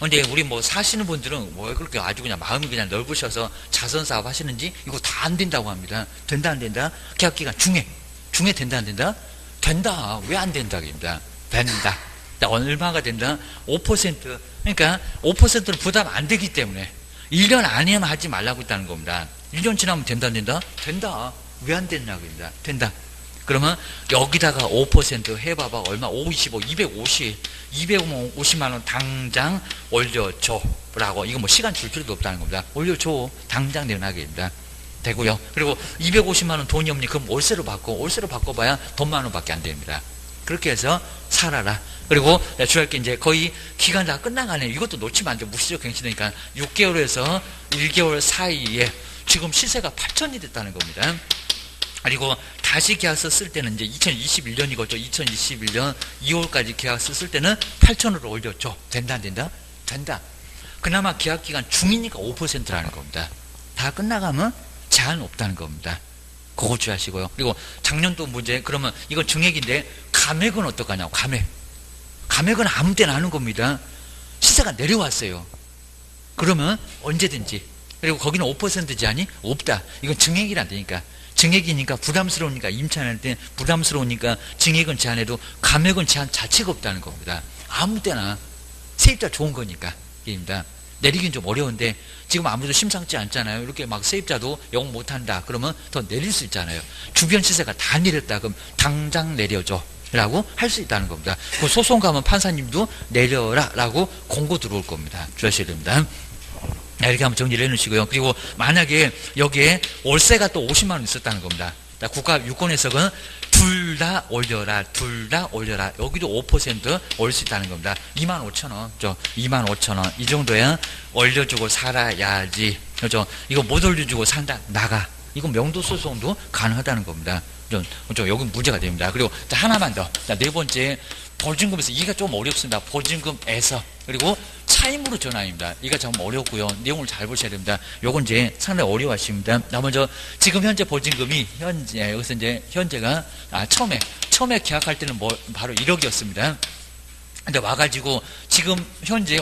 근데 우리 뭐 사시는 분들은 뭐 그렇게 아주 그냥 마음이 그냥 넓으셔서 자선 사업 하시는지 이거 다 안 된다고 합니다. 된다 안 된다? 계약 기간 중에 된다 안 된다? 된다. 왜 안 된다입니다. 된다. 얼마가 된다? 5%. 그러니까 5%는 부담 안 되기 때문에 1년 안에만 하지 말라고 했다는 겁니다. 1년 지나면 된다 안 된다? 된다. 왜 안 된다고 합니다. 된다. 그러면 여기다가 5% 해봐봐. 얼마? 525, 250만 원 당장 올려줘. 라고. 이거 뭐 시간 줄 필요도 없다는 겁니다. 올려줘. 당장 내놔야겠다. 되고요. 그리고 250만 원 돈이 없니? 그럼 월세로 바꿔봐야 돈 만 원밖에 안 됩니다. 그렇게 해서 살아라. 그리고 주할 게 이제 거의 기간 다 끝나가네. 이것도 놓치면 안 돼. 무시적 갱신이니까 6개월에서 1개월 사이에 지금 시세가 8천이 됐다는 겁니다. 그리고 다시 계약서 쓸 때는 이제 2021년이겠죠. 2021년 2월까지 계약서 쓸 때는 8천으로 올렸죠. 된다 안 된다? 된다. 그나마 계약 기간 중이니까 5%라는 겁니다. 다 끝나가면 제한 없다는 겁니다. 그거 주의하시고요. 그리고 작년도 문제, 그러면 이건 증액인데 감액은 어떡하냐고. 감액은 아무 때나 하는 겁니다. 시세가 내려왔어요. 그러면 언제든지. 그리고 거기는 5% 제한이 없다. 이건 증액이란 되니까. 증액이니까 부담스러우니까, 임차할 때 부담스러우니까 증액은 제한해도 감액은 제한 자체가 없다는 겁니다. 아무 때나. 세입자 좋은 거니까. 입니다. 내리긴 좀 어려운데 지금 아무도 심상치 않잖아요. 이렇게 막 세입자도 영 못한다. 그러면 더 내릴 수 있잖아요. 주변 시세가 다 내렸다. 그럼 당장 내려줘. 라고 할 수 있다는 겁니다. 그 소송 가면 판사님도 내려라. 라고 공고 들어올 겁니다. 주의하셔야 됩니다. 이렇게 한번 정리를 해놓으시고요. 그리고 만약에 여기에 월세가 또 50만 원 있었다는 겁니다. 국가 유권 해석은 둘 다 올려라. 여기도 5% 올릴 수 있다는 겁니다. 25,000원. 25,000원. 이 정도야 올려주고 살아야지. 그렇죠? 이거 못 올려주고 산다. 나가. 이건 명도소송도 가능하다는 겁니다. 여기 문제가 됩니다. 그리고 하나만 더. 네 번째, 보증금에서 이가 좀 어렵습니다. 보증금에서. 그리고 차임으로 전환입니다. 이가 좀 어렵고요. 내용을 잘 보셔야 됩니다. 요건 이제 상당히 어려워하십니다. 먼저 지금 현재 보증금이 여기서 이제 현재가 처음에 계약할 때는 바로 1억이었습니다. 근데 와가지고 지금 현재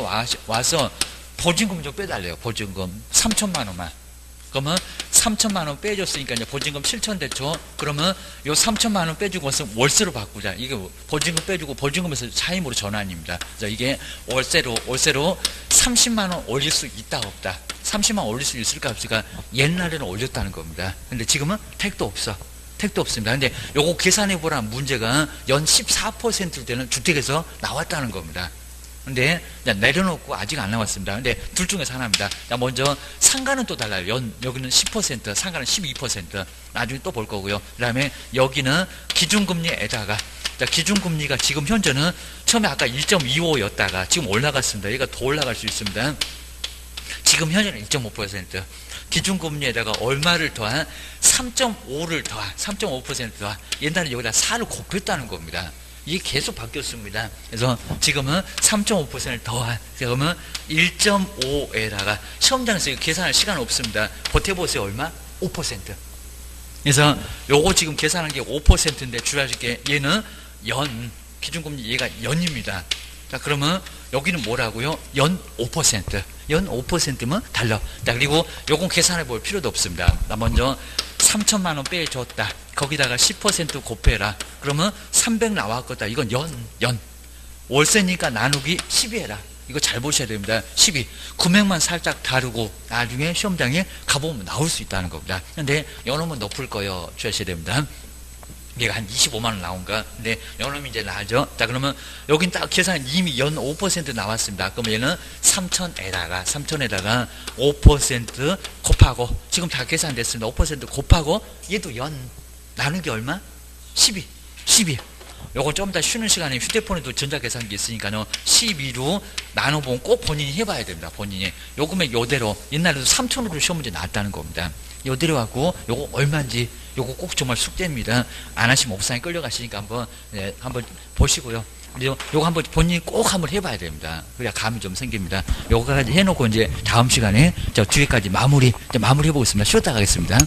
와서 보증금 좀 빼달래요. 보증금 3천만 원만. 그러면 3천만 원 빼줬으니까 이제 보증금 7천 됐죠. 그러면 요 3천만 원 빼주고 월세로 바꾸자. 이게 보증금 빼주고 보증금에서 차임으로 전환입니다. 그래서 이게 월세로 30만 원 올릴 수 있다 없다. 30만 원 올릴 수 있을까 없을까? 옛날에는 올렸다는 겁니다. 근데 지금은 택도 없습니다. 근데 요거 계산해 보라는 문제가 연 14% 되는 주택에서 나왔다는 겁니다. 근데 내려놓고 아직 안 나왔습니다. 근데 둘 중에서 하나입니다. 먼저 상가는 또 달라요. 여기는 10%, 상가는 12%. 나중에 또 볼 거고요. 그 다음에 여기는 기준금리에다가 기준금리가 지금 현재는 처음에 아까 1.25였다가 지금 올라갔습니다. 얘가 더 올라갈 수 있습니다. 지금 현재는 1.5%. 기준금리에다가 얼마를 더한 3.5를 더한 3.5% 더한 옛날에 여기다 4를 곱했다는 겁니다. 이게 계속 바뀌었습니다. 그래서 지금은 3.5% 더한, 그러면 1.5에다가 시험장에서 계산할 시간 없습니다. 버텨보세요. 얼마? 5%. 그래서 요거 지금 계산한 게 5%인데 주의하실 게 얘는 기준금리 얘가 연입니다. 자, 그러면 여기는 뭐라고요? 연 5%. 연 5%면 달러. 자, 그리고 요건 계산해 볼 필요도 없습니다. 나 먼저 3천만 원 빼줬다. 거기다가 10% 곱해라. 그러면 300 나왔겠다. 이건 연. 월세니까 나누기 12 해라. 이거 잘 보셔야 됩니다. 12. 금액만 살짝 다르고 나중에 시험장에 가보면 나올 수 있다는 겁니다. 근데 요놈은 높을 거예요. 주의하셔야 됩니다. 얘가 한 25만 원 나온가? 근데 요놈이 이제 나죠. 자, 그러면 여긴 딱 계산 이미 연 5% 나왔습니다. 그러면 얘는 3천에다가 5% 곱하고, 지금 다 계산됐습니다. 5% 곱하고, 얘도 연 나누기 얼마? 12. 요거 좀 더 쉬는 시간에 휴대폰에도 전자계산기 있으니까요. 12로 나눠보면 꼭 본인이 해봐야 됩니다. 본인이. 요 금액 요대로, 옛날에도 3천으로 시험 문제 나왔다는 겁니다. 요대로 갖고, 요거 얼마인지, 요거 꼭 정말 숙제입니다. 안 하시면 옥상에 끌려가시니까 한번, 네, 한번 보시고요. 그리고 요거 한번 본인이 꼭 한번 해봐야 됩니다. 그래야 감이 좀 생깁니다. 요거까지 해놓고 이제 다음 시간에 저 뒤에까지 마무리 해보겠습니다. 쉬었다 가겠습니다.